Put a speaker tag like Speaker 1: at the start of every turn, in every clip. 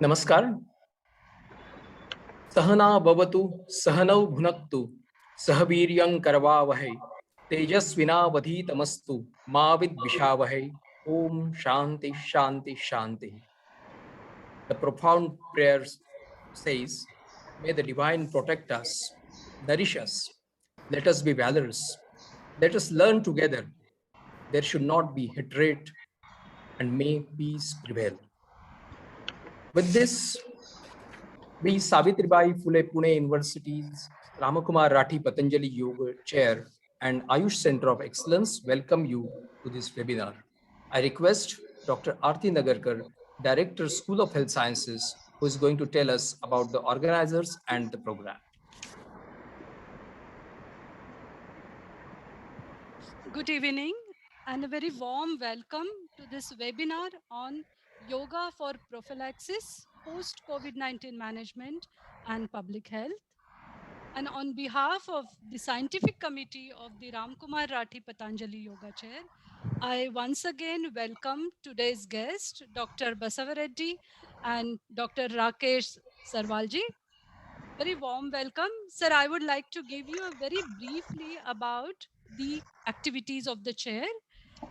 Speaker 1: नमस्कार. सहना भवतु सहनौ भुनक्तु सह वीर्यं करवावहै तेजस्विनावधीतमस्तु मा विद्विषावहै. Om Shanti Shanti Shanti. The profound prayer says, may the divine protect us, nourish us. Let us be valorous. Let us learn together. There should not be hatred, and may peace prevail. With this, we Savitribai Phule Pune University's Ramakumar Rathi Patanjali Yoga Chair and Ayush Center of Excellence welcome you to this webinar. I request Dr. Aarti Nagarkar, Director, School of Health Sciences, who is going to tell us about the organizers and the program.
Speaker 2: Good evening and a very warm welcome to this webinar on Yoga for Prophylaxis, Post-COVID-19 Management and Public Health. And on behalf of the Scientific Committee of the Ramkumar Rathi Patanjali Yoga Chair, I once again welcome today's guest, Dr. Basavareddy and Dr. Rakesh Sarwalji. Very warm welcome. Sir, I would like to give you a very briefly about the activities of the chair.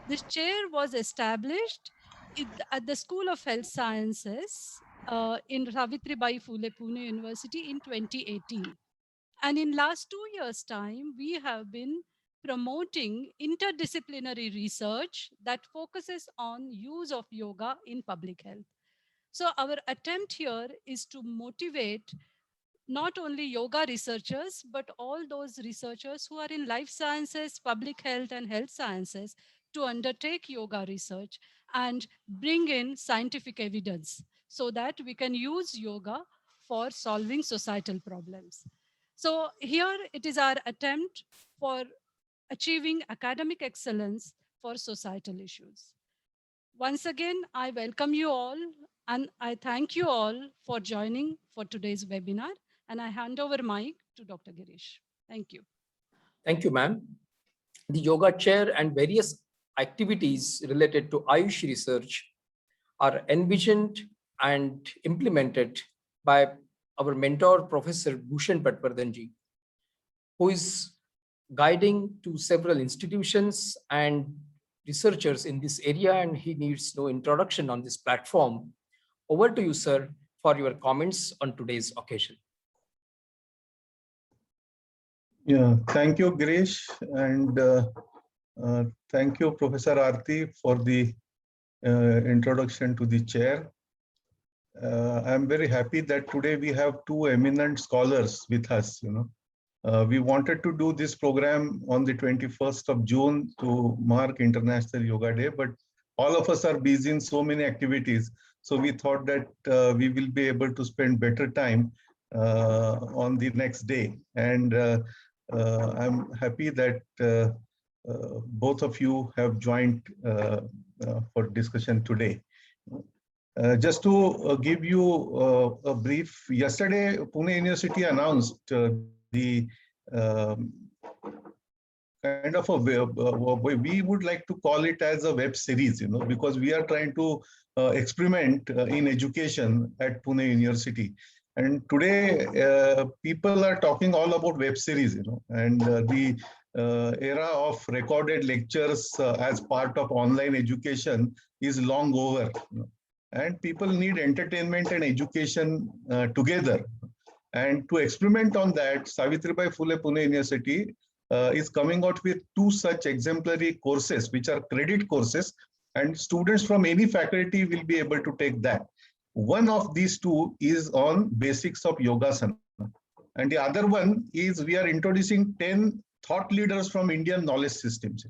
Speaker 2: This chair was established at the School of Health Sciences in Savitribai Phule Pune University in 2018. And in last 2 years' time, we have been promoting interdisciplinary research that focuses on use of yoga in public health. So our attempt here is to motivate not only yoga researchers, but all those researchers who are in life sciences, public health, and health sciences to undertake yoga research and bring in scientific evidence so that we can use yoga for solving societal problems. So here it is our attempt for achieving academic excellence for societal issues. Once again, I welcome you all and I thank you all for joining for today's webinar. And I hand over mic to Dr. Girish. Thank you.
Speaker 1: Thank you, ma'am. The yoga chair and various activities related to Ayush research are envisioned and implemented by our mentor, Professor Bhushan Patwardhanji, who is guiding to several institutions and researchers in this area, and he needs no introduction on this platform. Over to you, sir, for your comments on today's occasion.
Speaker 3: Yeah, thank you, Girish, and thank you, Professor Aarti, for the introduction to the chair. I'm very happy that today we have two eminent scholars with us. We wanted to do this program on the 21st of June to mark International Yoga Day, but all of us are busy in so many activities. So we thought that we will be able to spend better time on the next day. And I'm happy that both of you have joined for discussion today. Just to give you a brief, yesterday Pune University announced the kind of we would like to call it as a web series, because we are trying to experiment in education at Pune University. And today, people are talking all about web series, and the era of recorded lectures as part of online education is long over. And people need entertainment and education together. And to experiment on that, Savitribai Phule Pune University is coming out with two such exemplary courses, which are credit courses, and students from any faculty will be able to take that. One of these two is on basics of Yogasana. And the other one is we are introducing 10 thought leaders from Indian knowledge systems,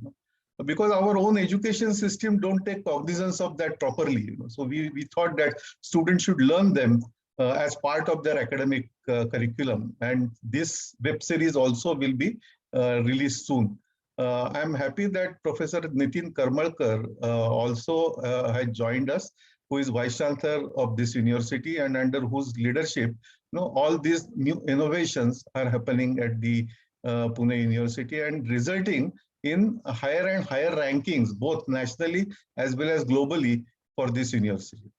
Speaker 3: because our own education system don't take cognizance of that properly. So we thought that students should learn them as part of their academic curriculum. And this web series also will be released soon. I'm happy that Professor Nitin Karmalkar also has joined us. who is Vice Chancellor of this university, and under whose leadership, all these new innovations are happening at the Pune University and resulting in higher and higher rankings, both nationally as well as globally for this university.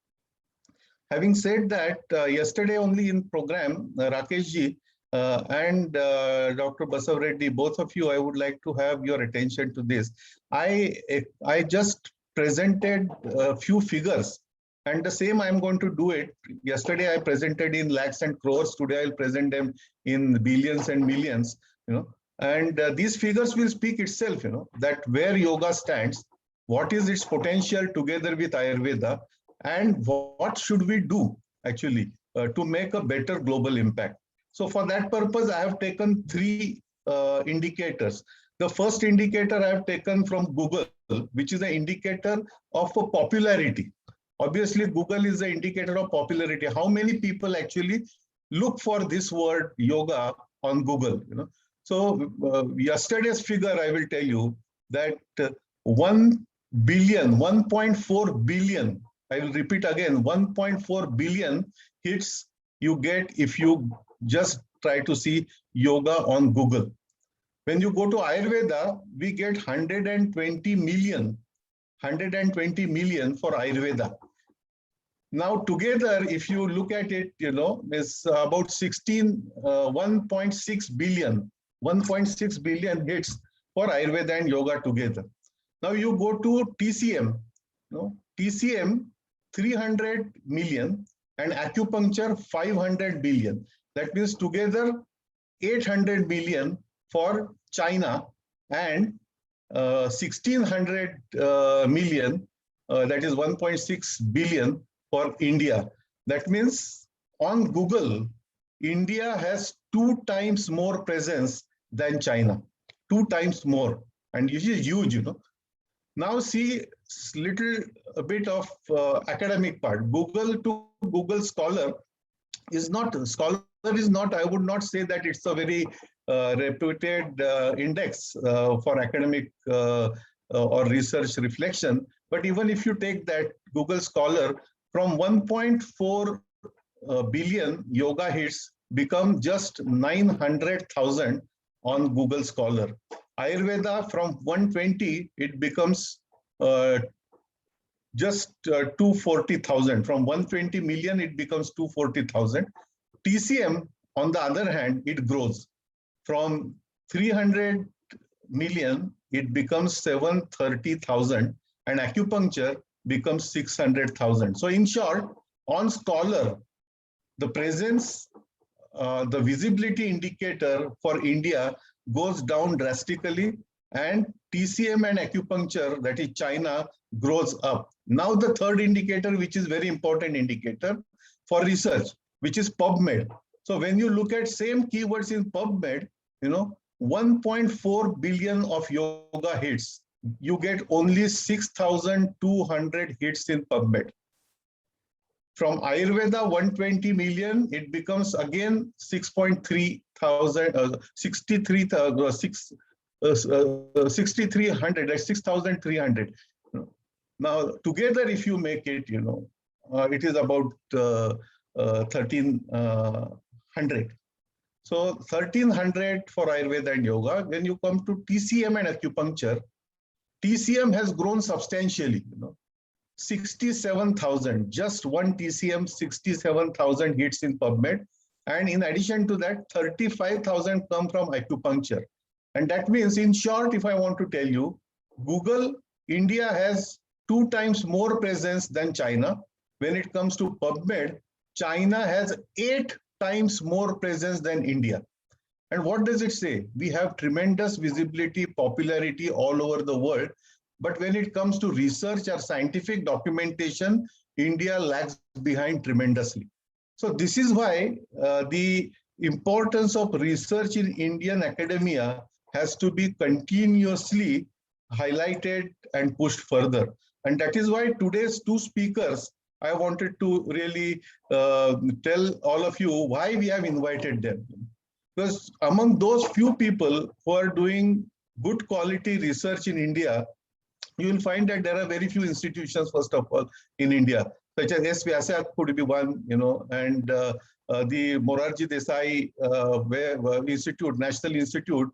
Speaker 3: Having said that, yesterday only in program, Rakesh ji and Dr. Basav Reddy, both of you, I would like to have your attention to this. I just presented a few figures, and the same I'm going to do it. Yesterday I presented in lakhs and crores. Today I'll present them in billions and millions. And these figures will speak itself. That where yoga stands, what is its potential together with Ayurveda, and what should we do actually to make a better global impact. So for that purpose, I have taken three indicators. The first indicator I have taken from Google, which is an indicator of a popularity. Obviously, Google is an indicator of popularity. How many people actually look for this word yoga on Google? So yesterday's figure, I will tell you that 1 billion, 1.4 billion, I will repeat again, 1.4 billion hits you get if you just try to see yoga on Google. When you go to Ayurveda, we get 120 million for Ayurveda. Now together, if you look at it, it's about 1.6 billion. 1.6 billion hits for Ayurveda and yoga together. Now you go to TCM, TCM 300 million and acupuncture 500 billion. That means together 800 million for China and 1600 million, that is 1.6 billion for India. That means on Google, India has 2 times more presence than China, 2 times more, and this is huge. Now see a bit of academic part. Google to Google Scholar is not, I would not say that it's a very reputed index for academic or research reflection. But even if you take that Google Scholar, from 1.4 billion yoga hits become just 900,000 on Google Scholar. Ayurveda from 120, it becomes just 240,000. From 120 million, it becomes 240,000. TCM, on the other hand, it grows. From 300 million, it becomes 730,000, and acupuncture becomes 600,000. So in short, on Scholar, the presence, the visibility indicator for India goes down drastically, and TCM and acupuncture, that is China, grows up. Now the third indicator, which is very important indicator for research, which is PubMed. So when you look at same keywords in PubMed, 1.4 billion of yoga hits, you get only 6,200 hits in PubMed. From Ayurveda 120 million, it becomes again 6,300, that's 6,300. Now together, if you make it, it is about 1,300. So 1,300 for Ayurveda and yoga. When you come to TCM and acupuncture, TCM has grown substantially. 67,000, just one TCM, 67,000 hits in PubMed. And in addition to that, 35,000 come from acupuncture. And that means, in short, if I want to tell you, Google, India has 2 times more presence than China. When it comes to PubMed, China has 8 times more presence than India. And what does it say? We have tremendous visibility, popularity all over the world. But when it comes to research or scientific documentation, India lags behind tremendously. So this is why the importance of research in Indian academia has to be continuously highlighted and pushed further. And that is why today's 2 speakers, I wanted to really tell all of you why we have invited them. Because among those few people who are doing good quality research in India, you will find that there are very few institutions, first of all, in India. such as S. Vyasa could be one, and the Morarji Desai Institute, National Institute,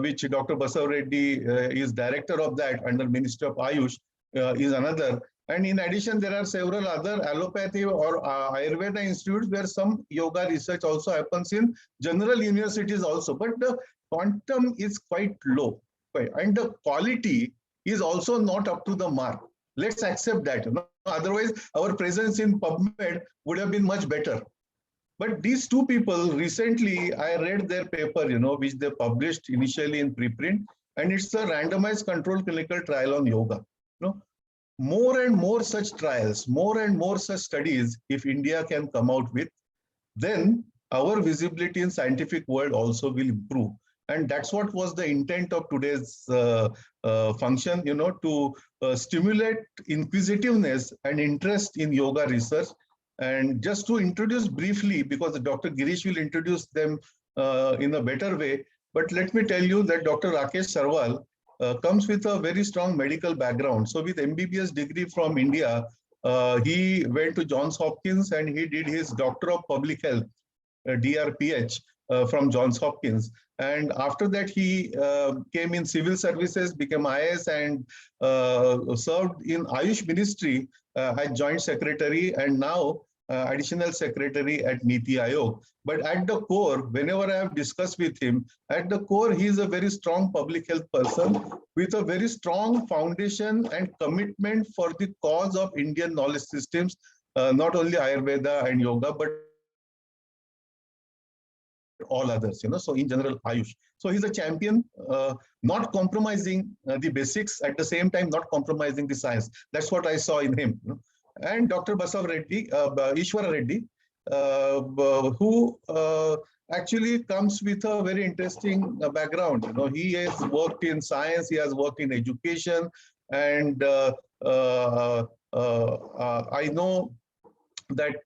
Speaker 3: which Dr. Basav Reddy is director of that under Ministry of Ayush, is another. And in addition, there are several other allopathy or Ayurveda institutes where some yoga research also happens in general universities also. But the quantum is quite low, and the quality is also not up to the mark. Let's accept that. Otherwise, our presence in PubMed would have been much better. But these two people, recently, I read their paper, which they published initially in preprint, and it's a randomized controlled clinical trial on yoga. More and more such trials, more and more such studies, if India can come out with, then our visibility in scientific world also will improve. And that's what was the intent of today's function, to stimulate inquisitiveness and interest in yoga research. And just to introduce briefly, because Dr. Girish will introduce them in a better way, but let me tell you that Dr. Rakesh Sarwal comes with a very strong medical background. So with MBBS degree from India, he went to Johns Hopkins and he did his Doctor of Public Health, DRPH, from Johns Hopkins. And after that, he came in civil services, became IAS, and served in Ayush Ministry as Joint Secretary, and now Additional Secretary at Niti Aayog. But at the core, whenever I have discussed with him, at the core, he is a very strong public health person with a very strong foundation and commitment for the cause of Indian knowledge systems, not only Ayurveda and yoga, but all others, so in general, Ayush. So he's a champion, not compromising the basics, at the same time, not compromising the science. That's what I saw in him. And Dr. Basav Reddy, Ishwara Reddy, who actually comes with a very interesting background. He has worked in science, he has worked in education, and I know that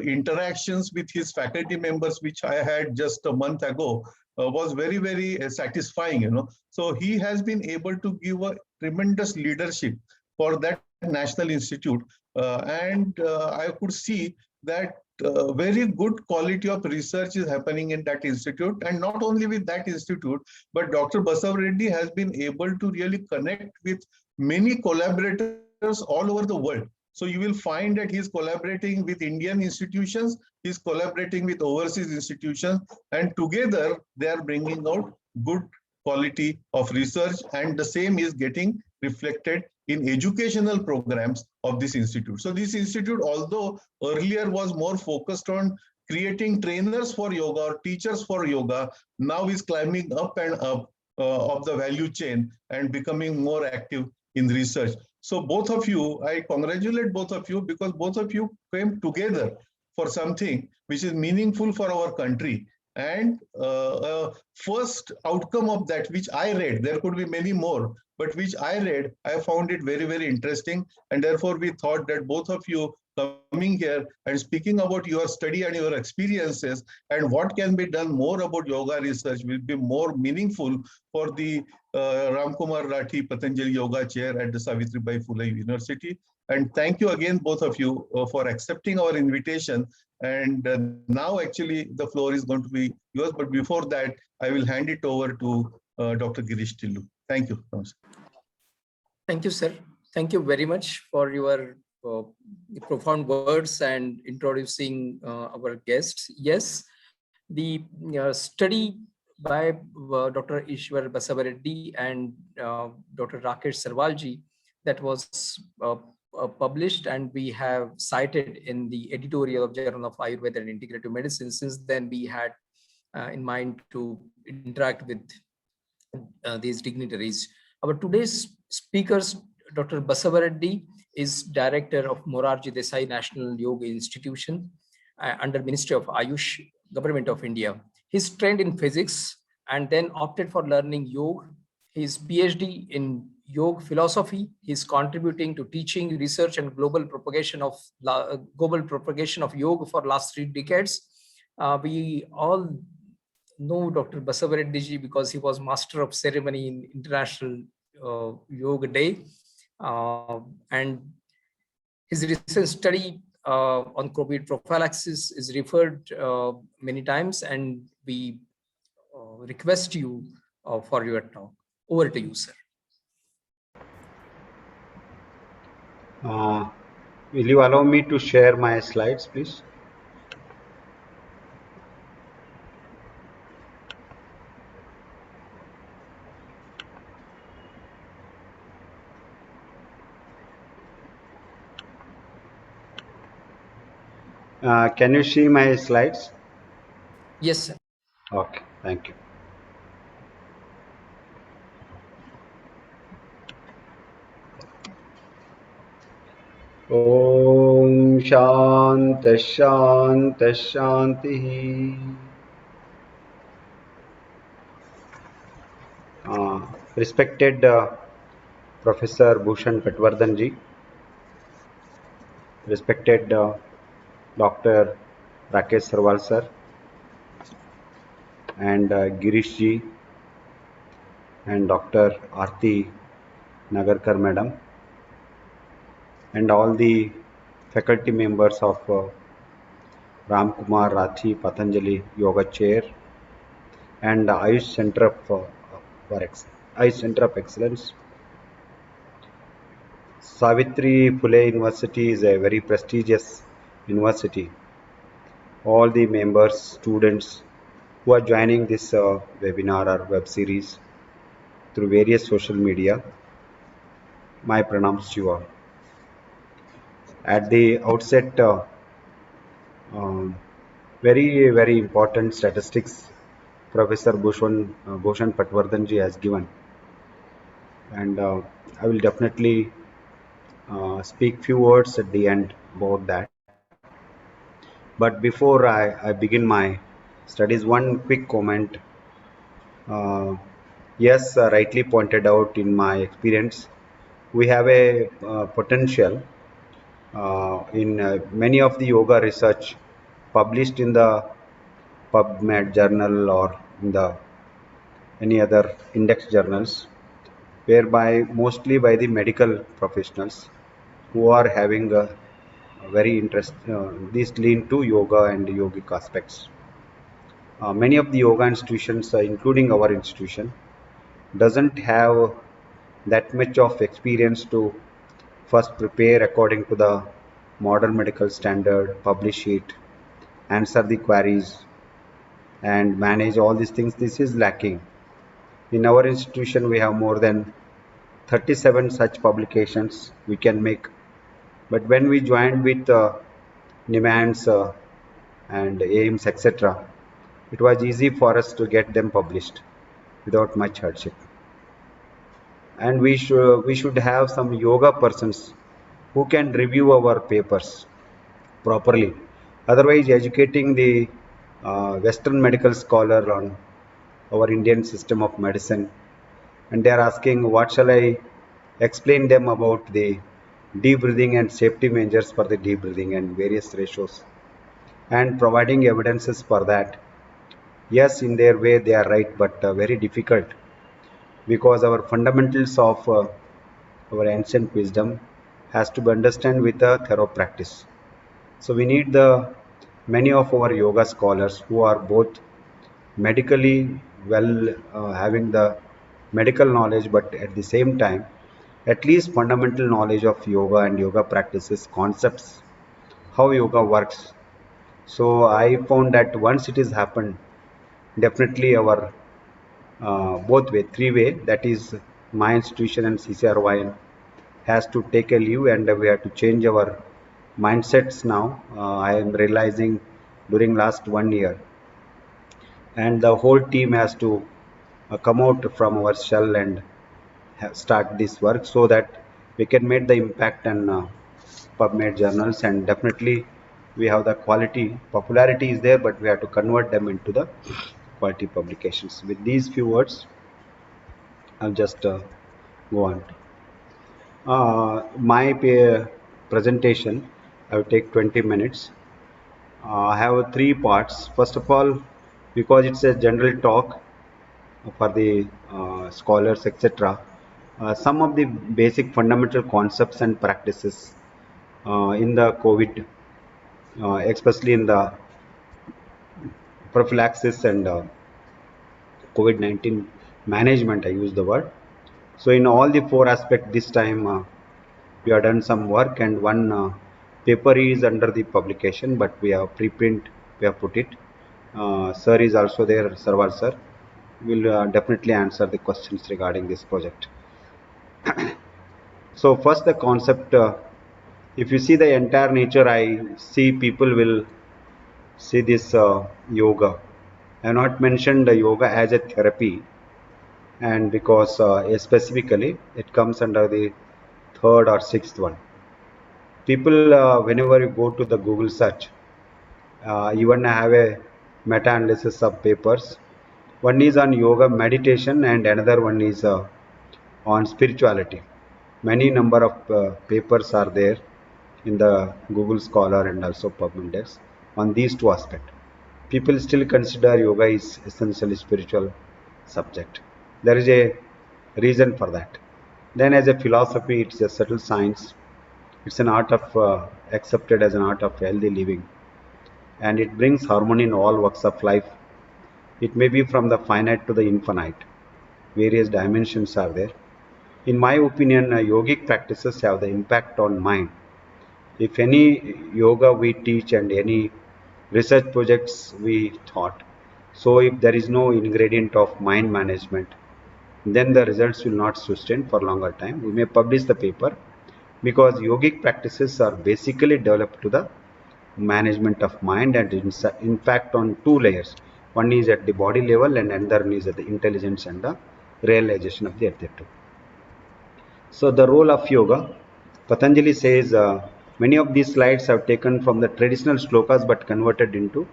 Speaker 3: interactions with his faculty members, which I had just a month ago, was very, very satisfying. So he has been able to give a tremendous leadership for that National Institute, and I could see that very good quality of research is happening in that institute. And not only with that institute, but Dr. Basav Reddy has been able to really connect with many collaborators all over the world. So you will find that he's collaborating with Indian institutions, he's collaborating with overseas institutions, and together they are bringing out good quality of research, and the same is getting reflected in educational programs of this institute. So this institute, although earlier was more focused on creating trainers for yoga or teachers for yoga, now is climbing up and up of the value chain and becoming more active in research. So both of you, I congratulate both of you, because both of you came together for something which is meaningful for our country. And first outcome of that, which I read, there could be many more, but which I read, I found it very, very interesting. And therefore, we thought that both of you coming here and speaking about your study and your experiences and what can be done more about yoga research will be more meaningful for the Ramkumar Rathi Patanjali Yoga Chair at the Savitribai Phule University. And thank you again, both of you, for accepting our invitation. And now actually the floor is going to be yours. But before that, I will hand it over to Dr. Girish Tillu. Thank you.
Speaker 1: Thank you, sir. Thank you very much for your profound words and introducing our guests. Yes, the study by Dr. Ishwar Basav Reddy and Dr. Rakesh Sarwalji that was published and we have cited in the editorial of Journal of Ayurveda and Integrative Medicine. Since then, we had in mind to interact with these dignitaries. Our today's speakers, Dr. Basav Reddy is Director of Morarji Desai National Yoga Institution under Ministry of Ayush, Government of India. He's trained in physics and then opted for learning yoga. His PhD in yoga philosophy. He's contributing to teaching, research, and global propagation of yoga for last 3 decades. We all know Dr. Basav Reddy ji because he was Master of Ceremony in International Yoga Day. And His recent study on COVID prophylaxis is referred many times, and we request you for your talk. Over to you, sir.
Speaker 4: Will you allow me to share my slides, please? Can you see my slides?
Speaker 1: Yes, sir.
Speaker 4: Okay, thank you. Om Shanti Shanti Shanti. Respected Professor Bhushan Patwardhan ji, respected Dr. Rakesh Sarwal sir, and Girish ji, and Dr. Aarti Nagarkar madam, and all the faculty members of Ram Kumar Rathi Patanjali Yoga Chair and Ayush Center Ayush Center of Excellence. Savitri Phule University is a very prestigious university. All the members, students who are joining this webinar or web series through various social media, my pranams to you all. At the outset, very important statistics Professor Bhushan Patwardhan ji has given, and I will definitely speak few words at the end about that. But before I begin my studies, one quick comment. Yes, rightly pointed out in my experience, we have a potential in many of the yoga research published in the PubMed journal or in the any other index journals, whereby mostly by the medical professionals who are having a very interest. These lean to yoga and yogic aspects. Many of the yoga institutions, including our institution, doesn't have that much of experience to first prepare according to the modern medical standard, publish it, answer the queries, and manage all these things. This is lacking. In our institution, we have more than 37 such publications we can make. But when we joined with NIMANS and AIMS, etc., it was easy for us to get them published without much hardship. And we should have some yoga persons who can review our papers properly. Otherwise, educating the Western medical scholar on our Indian system of medicine, and they are asking what shall I explain them about the deep breathing and safety measures for the deep breathing and various ratios, and providing evidences for that. Yes, in their way they are right, but very difficult, because our fundamentals of our ancient wisdom has to be understood with a thorough practice. So we need the many of our yoga scholars who are both medically well, having the medical knowledge, but at the same time at least fundamental knowledge of yoga and yoga practices, concepts, how yoga works. So I found that once it is happened, definitely our both way, three-way, that is my institution and CCRYN has to take a leave, and we have to change our mindsets now. I am realizing during last 1 year, and the whole team has to come out from our shell and start this work so that we can make the impact on PubMed journals, and definitely we have the quality. Popularity is there, but we have to convert them into the quality publications. With these few words, I'll just go on. My presentation, I will take 20 minutes. I have three parts. First of all, because it's a general talk for the scholars, etc., some of the basic fundamental concepts and practices in the COVID, especially in the prophylaxis and COVID-19 management, I use the word. So in all the four aspects this time we have done some work, and one paper is under the publication, but we have preprint, we have put it. Sir is also there, Sarwar sir will definitely answer the questions regarding this project. So first the concept, if you see the entire nature, I see people will see this yoga. I have not mentioned the yoga as a therapy, and because specifically it comes under the third or sixth one. People, whenever you go to the Google search, even have a meta-analysis of papers. One is on yoga meditation and another one is on spirituality. Many number of papers are there in the Google Scholar and also PubMindex on these two aspects. People still consider yoga is essentially spiritual subject. There is a reason for that. Then as a philosophy, it's a subtle science. It's an art of accepted as an art of healthy living, and it brings harmony in all walks of life. It may be from the finite to the infinite. Various dimensions are there. In my opinion, yogic practices have the impact on mind. If any yoga we teach and any research projects we taught, so if there is no ingredient of mind management, then the results will not sustain for longer time. We may publish the paper because yogic practices are basically developed to the management of mind, and in fact on two layers. One is at the body level and another is at the intelligence and the realization of the objective. So the role of yoga, Patanjali says many of these slides have taken from the traditional slokas but converted into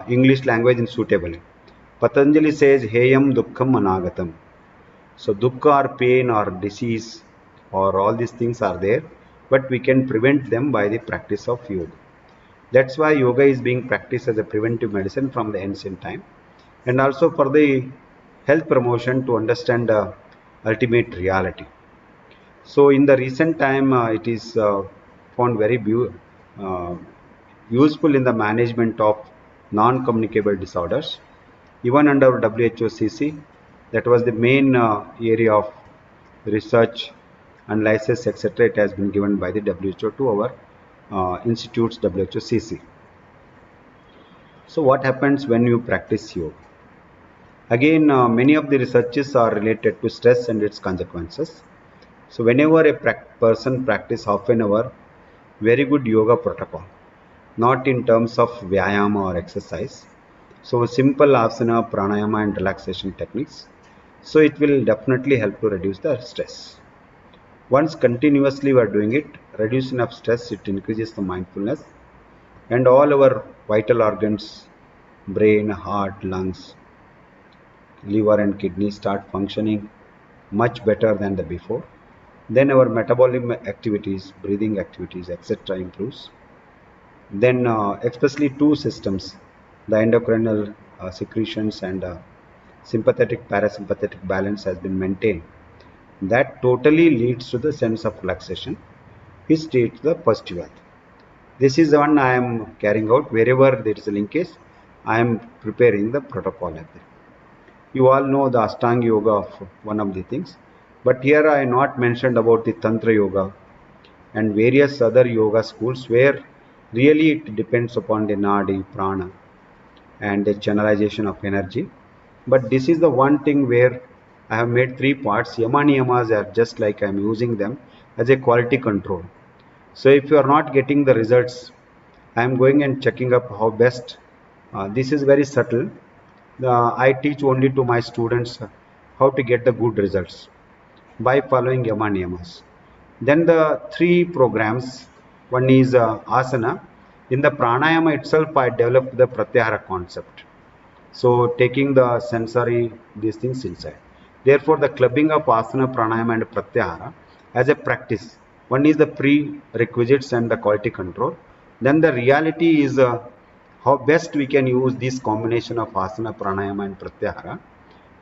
Speaker 4: English language in suitably. Patanjali says heyam dukkham anagatam. So dukkha or pain or disease or all these things are there, but we can prevent them by the practice of yoga. That's why yoga is being practiced as a preventive medicine from the ancient time, and also for the health promotion to understand the ultimate reality. So in the recent time, it is found very useful in the management of non-communicable disorders. Even under WHOCC, that was the main area of research, analysis, etc. It has been given by the WHO to our institutes WHOCC. So what happens when you practice yoga? Again, many of the researches are related to stress and its consequences. So whenever a person practice half an hour, very good yoga protocol, not in terms of vyayama or exercise. So simple asana, pranayama and relaxation techniques. So it will definitely help to reduce the stress. Once continuously we are doing it, reduction of stress, it increases the mindfulness, and all our vital organs, brain, heart, lungs, liver and kidney start functioning much better than the before. Then our metabolic activities, breathing activities, etc. improves. Then especially two systems, the endocrinal secretions and sympathetic parasympathetic balance has been maintained. That totally leads to the sense of relaxation, which states the positive health. This is the one I am carrying out. Wherever there is a linkage, I am preparing the protocol. You all know the Ashtanga Yoga of one of the things, but here I not mentioned about the Tantra Yoga and various other yoga schools where really it depends upon the Nadi, Prana and the channelization of energy. But this is the one thing where I have made three parts. Yama Niyamas are just like I am using them as a quality control. So if you are not getting the results, I am going and checking up how best. This is very subtle. I teach only to my students how to get the good results by following Yama Niyamas. Then the three programs, one is asana. In the pranayama itself, I developed the pratyahara concept. So taking the sensory, these things inside. Therefore, the clubbing of asana, pranayama and pratyahara as a practice. One is the prerequisites and the quality control. Then the reality is how best we can use this combination of asana, pranayama and pratyahara.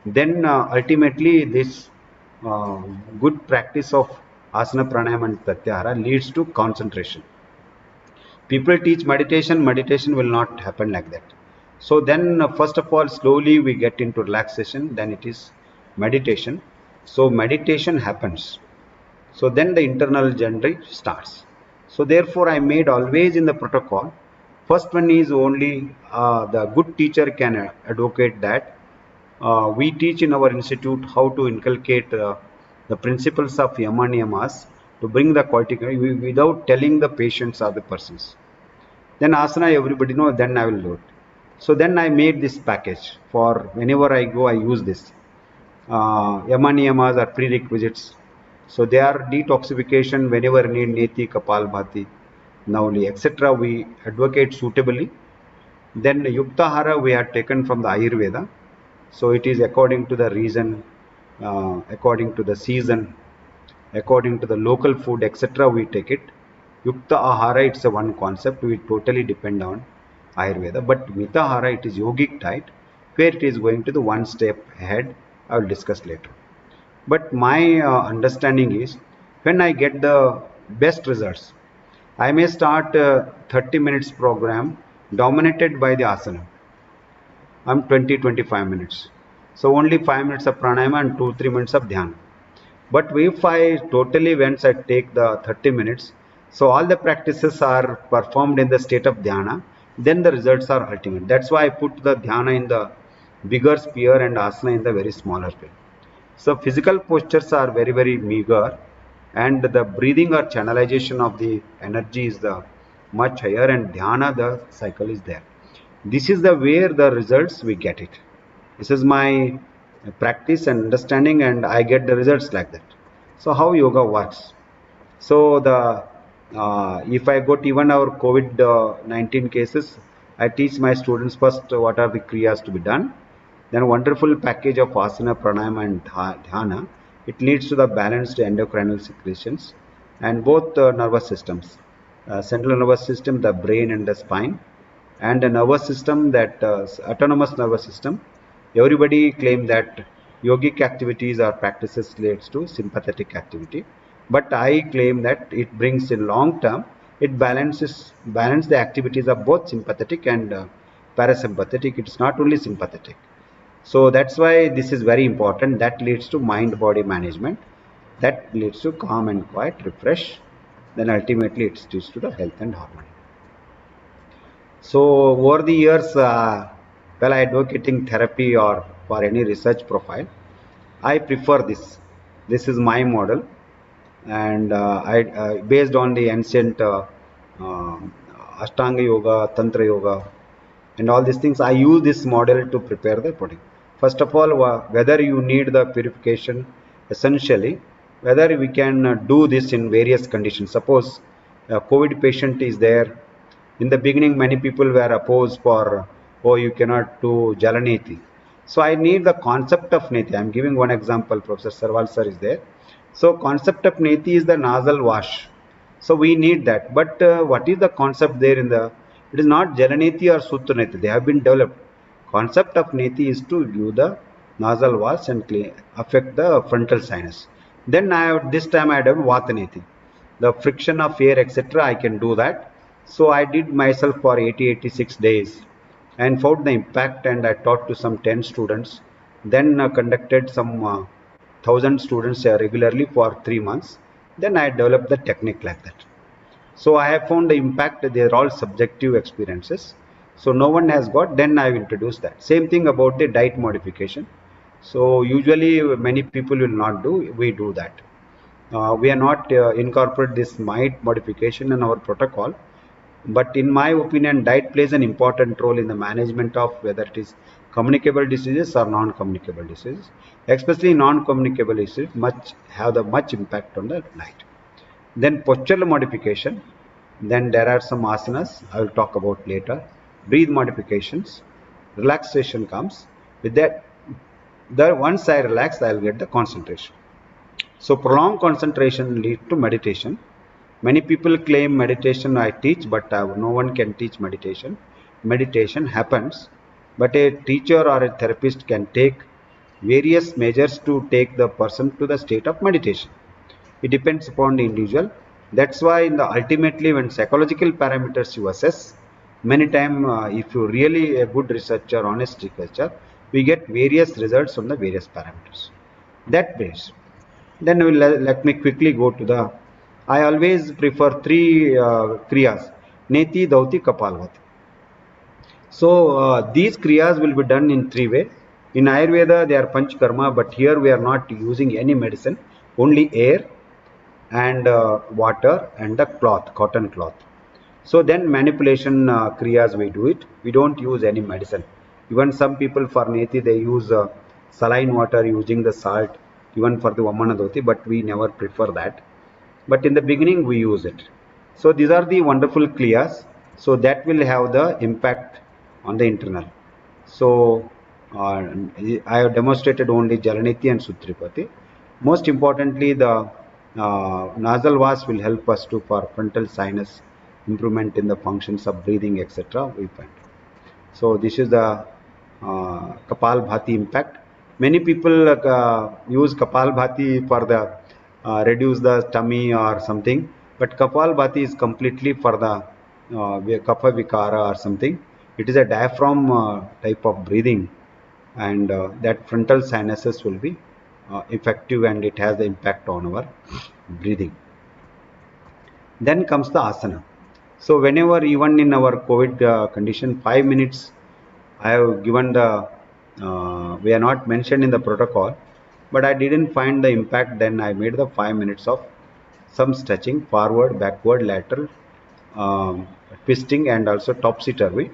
Speaker 4: Then ultimately this good practice of asana, pranayama and pratyahara leads to concentration. People teach meditation, meditation will not happen like that. So then first of all, slowly we get into relaxation, then it is meditation. So meditation happens. So then the internal journey starts. So therefore I made always in the protocol, first one is only the good teacher can advocate that. We teach in our institute how to inculcate the principles of yama niyamas to bring the quality without telling the patients or the persons. Then asana everybody know, then I will do it. So then I made this package for whenever I go, I use this. Yama niyamas are prerequisites. So they are detoxification whenever need neti, kapalbhati, nauli, etc. We advocate suitably. Then yuktahara we have taken from the Ayurveda. So it is according to the reason, according to the season, according to the local food, etc. we take it. Yukta ahara, it's a one concept. We totally depend on Ayurveda. But mitahara, it is yogic diet, where it is going to the one step ahead. I will discuss later. But my understanding is, when I get the best results, I may start a 30 minutes program dominated by the asana. I'm 20-25 minutes. So only 5 minutes of pranayama and 2-3 minutes of dhyana. But if I totally once I take the 30 minutes, so all the practices are performed in the state of dhyana, then the results are ultimate. That's why I put the dhyana in the bigger sphere and asana in the very smaller sphere. So physical postures are very, very meager, and the breathing or channelization of the energy is the much higher, and dhyana, the cycle is there. This is the where the results we get it. This is my practice and understanding, and I get the results like that. So how yoga works? So the if I got even our COVID-19 cases, I teach my students first what are the kriyas to be done. Then a wonderful package of asana, pranayama and dhyana. It leads to the balanced endocrinal secretions and both nervous systems, central nervous system, the brain and the spine, and a nervous system, that autonomous nervous system. Everybody claim that yogic activities or practices leads to sympathetic activity, but I claim that it brings in long term, it balances the activities of both sympathetic and parasympathetic. It's not only sympathetic. So that's why this is very important. That leads to mind body management, that leads to calm and quiet, refresh, then ultimately it leads to the health and harmony. So over the years, while advocating therapy or for any research profile, I prefer this. This is my model, and I based on the ancient Ashtanga Yoga, Tantra Yoga, and all these things. I use this model to prepare the pudding. First of all, whether you need the purification, essentially, whether we can do this in various conditions. Suppose a COVID patient is there. In the beginning, many people were opposed for, oh, you cannot do Jalaneti. So I need the concept of Neti. I am giving one example. Professor Sarwal sir is there. So concept of Neti is the nasal wash. So we need that. But what is the concept there in the? It is not Jalaneti or Sutta Neti. They have been developed. Concept of Neti is to do the nasal wash and affect the frontal sinus. Then this time I have Vata Neti. The friction of air, etc. I can do that. So I did myself for 80-86 days and found the impact, and I taught to some 10 students. Then conducted some 1000 students regularly for 3 months. Then I developed the technique like that. So I have found the impact. They are all subjective experiences. So no one has got, then I have introduced that. Same thing about the diet modification. So usually many people will not do, we do that. We are not incorporate this diet modification in our protocol. But in my opinion, diet plays an important role in the management of whether it is communicable diseases or non-communicable diseases. Especially non-communicable diseases have the much impact on the diet. Then postural modification. Then there are some asanas I will talk about later. Breathe modifications. Relaxation comes. With that, once I relax, I will get the concentration. So prolonged concentration leads to meditation. Many people claim meditation I teach, but no one can teach meditation. Meditation happens, but a teacher or a therapist can take various measures to take the person to the state of meditation. It depends upon the individual. That's why in the ultimately when psychological parameters you assess, many time if you really a good researcher, honest researcher, we get various results on the various parameters. That base. Then let me quickly go to the, I always prefer three kriyas, Neti, Dauti, Kapalbhati. So these kriyas will be done in three ways. In Ayurveda, they are panch karma, but here we are not using any medicine, only air and water and the cloth, cotton cloth. So then manipulation kriyas we do it. We don't use any medicine. Even some people for Neti they use saline water using the salt, even for the Vamanadoti, but we never prefer that. But in the beginning we use it. So these are the wonderful kriyas. So that will have the impact on the internal. So I have demonstrated only Jalaniti and Sutripati. Most importantly, the nasal wash will help us to for frontal sinus improvement in the functions of breathing, etc. We find. So this is the Kapal Bhati impact. Many people use Kapal Bhati for the reduce the tummy or something, but Kapal Bhati is completely for the Kapha Vikara or something. It is a diaphragm type of breathing, and that frontal sinuses will be effective, and it has the impact on our breathing. Then comes the asana. So whenever even in our COVID condition, 5 minutes I have given the, we are not mentioned in the protocol, but I didn't find the impact. Then I made the 5 minutes of some stretching, forward, backward, lateral, twisting, and also topsy-turvy.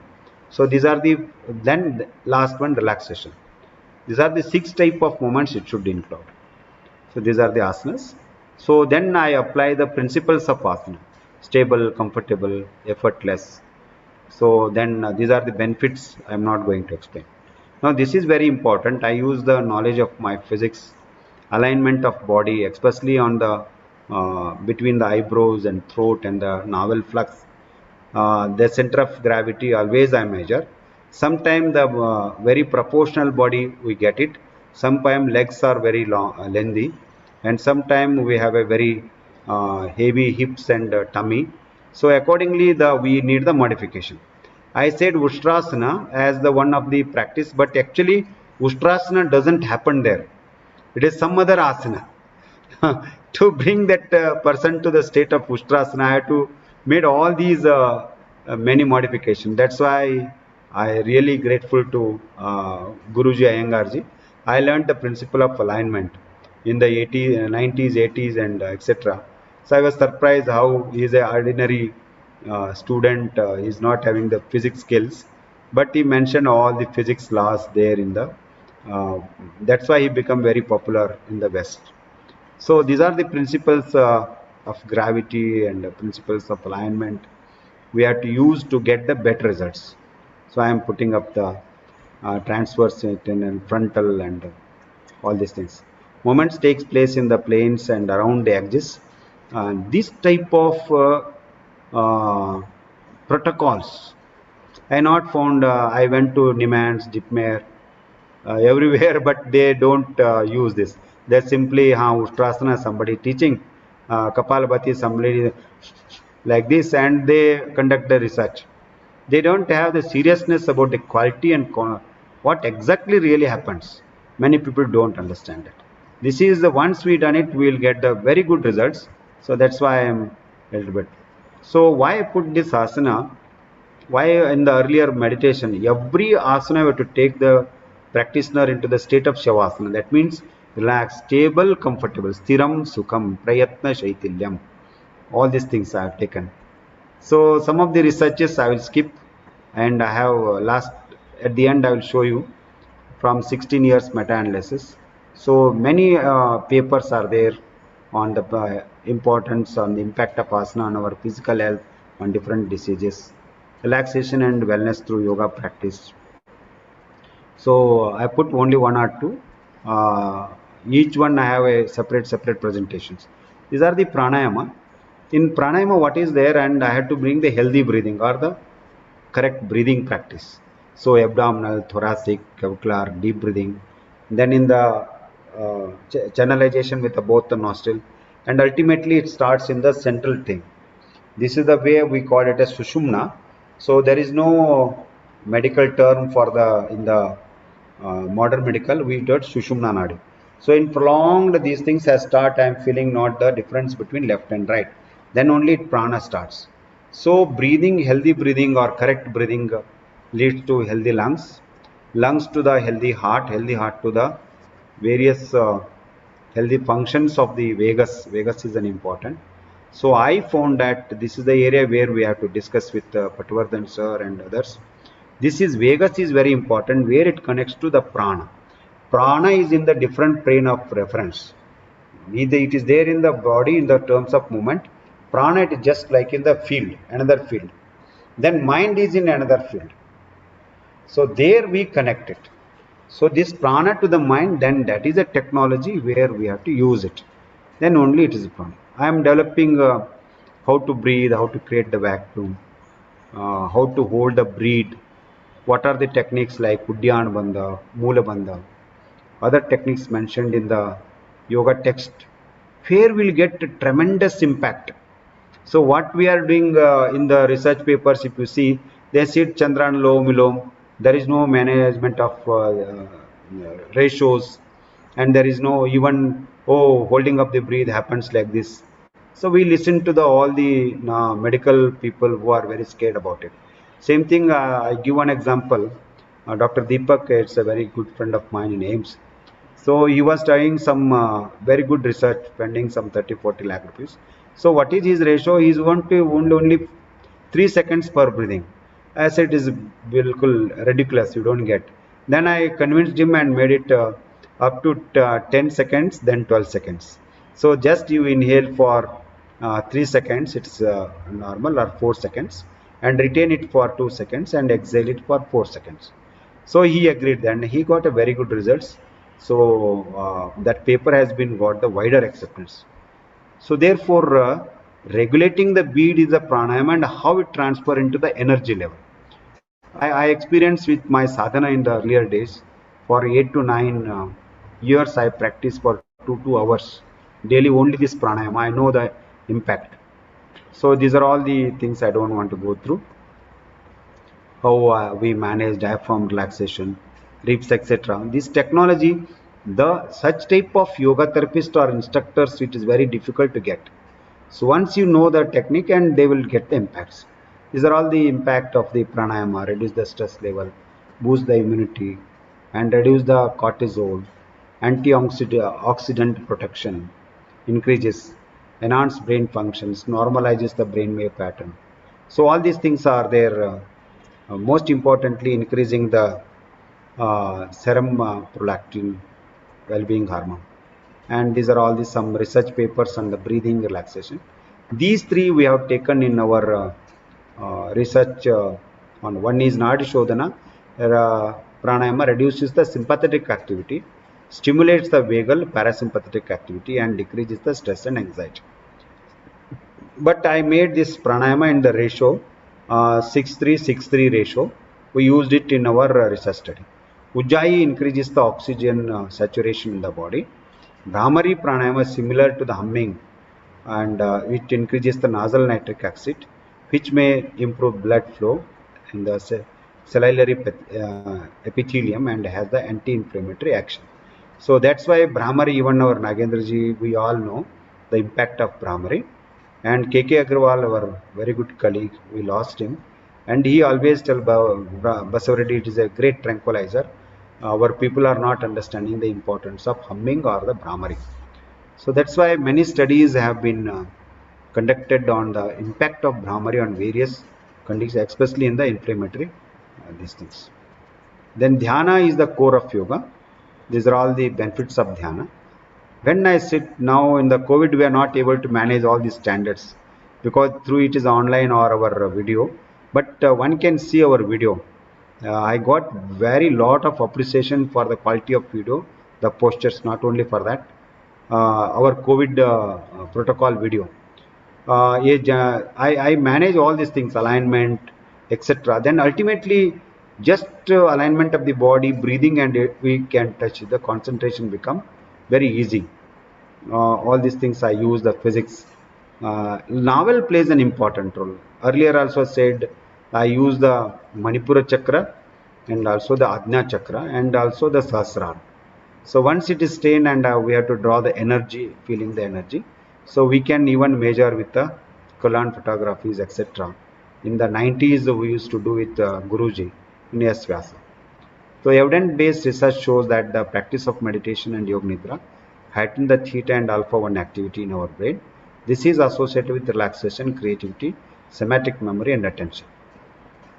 Speaker 4: So these are the, then last one, relaxation. These are the 6 type of movements it should include. So these are the asanas. So then I apply the principles of asana: stable, comfortable, effortless. So then these are the benefits I am not going to explain. Now this is very important. I use the knowledge of my physics, alignment of body, especially on the between the eyebrows and throat and the navel flux. The center of gravity always I measure. Sometimes the very proportional body we get it. Sometimes legs are very long, lengthy, and sometimes we have a very heavy hips and tummy. So accordingly, we need the modification. I said Ustrasana as the one of the practice, but actually Ustrasana doesn't happen there. It is some other asana. To bring that person to the state of Ustrasana, I have to made all these many modifications. That's why I really grateful to Guruji Iyengarji. I learned the principle of alignment in the 80s, 90s, 80s, and etc. So I was surprised how he is an ordinary student. He is not having the physics skills, but he mentioned all the physics laws there in the. That's why he become very popular in the West. So these are the principles of gravity and the principles of alignment we have to use to get the better results. So I am putting up the transverse and frontal and all these things. Movements takes place in the planes and around the edges. This type of protocols I not found. I went to Niemann's, Dipmer, everywhere, but they don't use this. They simply Ustrasana somebody teaching, Kapalabhati somebody like this, and they conduct the research. They don't have the seriousness about the quality and what exactly really happens. Many people don't understand it. This is the once we done it, we will get the very good results. So that's why I am a little bit. So why I put this asana? Why in the earlier meditation, every asana we have to take the practitioner into the state of Shavasana. That means relaxed, stable, comfortable, stiram, sukham, prayatna, shaitilyam. All these things I have taken. So some of the researches I will skip, and I have at the end I will show you from 16 years meta-analysis. So many papers are there on the importance on the impact of asana on our physical health, on different diseases, relaxation and wellness through yoga practice. So I put only one or two. Each one I have a separate presentations. These are the pranayama. In pranayama, what is there, and I had to bring the healthy breathing or the correct breathing practice. So abdominal, thoracic, clavicular, deep breathing. Then in the channelization with both the nostril, and ultimately it starts in the central thing. This is the way we call it as Sushumna. So there is no medical term for the in the modern medical. We do Sushumna Nadi. So in prolonged these things has start. I am feeling not the difference between left and right. Then only prana starts. So breathing, healthy breathing or correct breathing leads to healthy lungs, lungs to the healthy heart to the various healthy functions of the vagus. Vagus is an important. So I found that this is the area where we have to discuss with Patwardhan sir and others. This is vagus is very important where it connects to the prana. Prana is in the different plane of reference. Either it is there in the body in the terms of movement. Prana it is just like in the field, another field. Then mind is in another field. So there we connect it. So this prana to the mind, then that is a technology where we have to use it. Then only it is prana. I am developing how to breathe, how to create the vacuum, how to hold the breath. What are the techniques like Uddiyana Bandha, Moola Bandha, other techniques mentioned in the yoga text, where will get a tremendous impact. So what we are doing in the research papers, if you see, they said Chandran Lom Milom, there is no management of ratios, and there is no even, oh, holding up the breath happens like this. So we listen to the all the medical people who are very scared about it. Same thing, I give one example. Dr. Deepak, it's a very good friend of mine in AIMS. So he was doing some very good research, spending some 30-40 lakh rupees. So what is his ratio? He is only 3 seconds per breathing. I said it is ridiculous, you don't get. Then I convinced him and made it up to 10 seconds, then 12 seconds. So just you inhale for 3 seconds, it's normal, or 4 seconds, and retain it for 2 seconds and exhale it for 4 seconds. So he agreed and he got a very good results. So that paper has been got the wider acceptance. So therefore, regulating the bead is a pranayama and how it transfer into the energy level. I experienced with my sadhana in the earlier days. For 8 to 9 years, I practiced for 2 hours daily only this pranayama. I know the impact. So these are all the things I don't want to go through. How we manage diaphragm relaxation, ribs, etc. This technology, such type of yoga therapist or instructors, it is very difficult to get. So once you know the technique, and they will get the impacts. These are all the impact of the pranayama: reduce the stress level, boost the immunity, and reduce the cortisol, antioxidant protection, increases, enhance brain functions, normalizes the brainwave pattern. So all these things are there. Most importantly, increasing the serum prolactin, well-being hormone. And these are all the some research papers on the breathing relaxation. These three we have taken in our research on. One is Nadi Shodhana. Pranayama reduces the sympathetic activity, stimulates the vagal parasympathetic activity, and decreases the stress and anxiety. But I made this pranayama in the ratio 6363 ratio. We used it in our research study. Ujjayi increases the oxygen saturation in the body. Bhramari pranayama is similar to the humming, and it increases the nasal nitric acid, which may improve blood flow in the ciliary epithelium and has the anti-inflammatory action. So that's why Bhramari, even our Nagendraji, we all know the impact of Bhramari. And KK Agrawal, our very good colleague, we lost him, and he always tell Basavaredi it is a great tranquilizer. Our people are not understanding the importance of humming or the Bhramari. So that's why many studies have been conducted on the impact of Bhramari on various conditions, especially in the inflammatory these things. Then Dhyana is the core of yoga. These are all the benefits of Dhyana. When I sit now in the COVID, we are not able to manage all these standards because through it is online or our video, but one can see our video. I got very lot of appreciation for the quality of video, the postures, not only for that, our COVID protocol video. I manage all these things, alignment, etc. Then ultimately, just alignment of the body, breathing, and we can touch the concentration become very easy. all these things I use the physics. Novel plays an important role. Earlier also said I use the Manipura chakra and also the Ajna chakra and also the Sahasrara. So once it is strained and we have to draw the energy, feeling the energy. So we can even measure with the colon photographies, etc. In the 90s, we used to do with Guruji in S. Vyasa. So evidence-based research shows that the practice of meditation and yoga nidra heighten the theta and alpha 1 activity in our brain. This is associated with relaxation, creativity, semantic memory, and attention.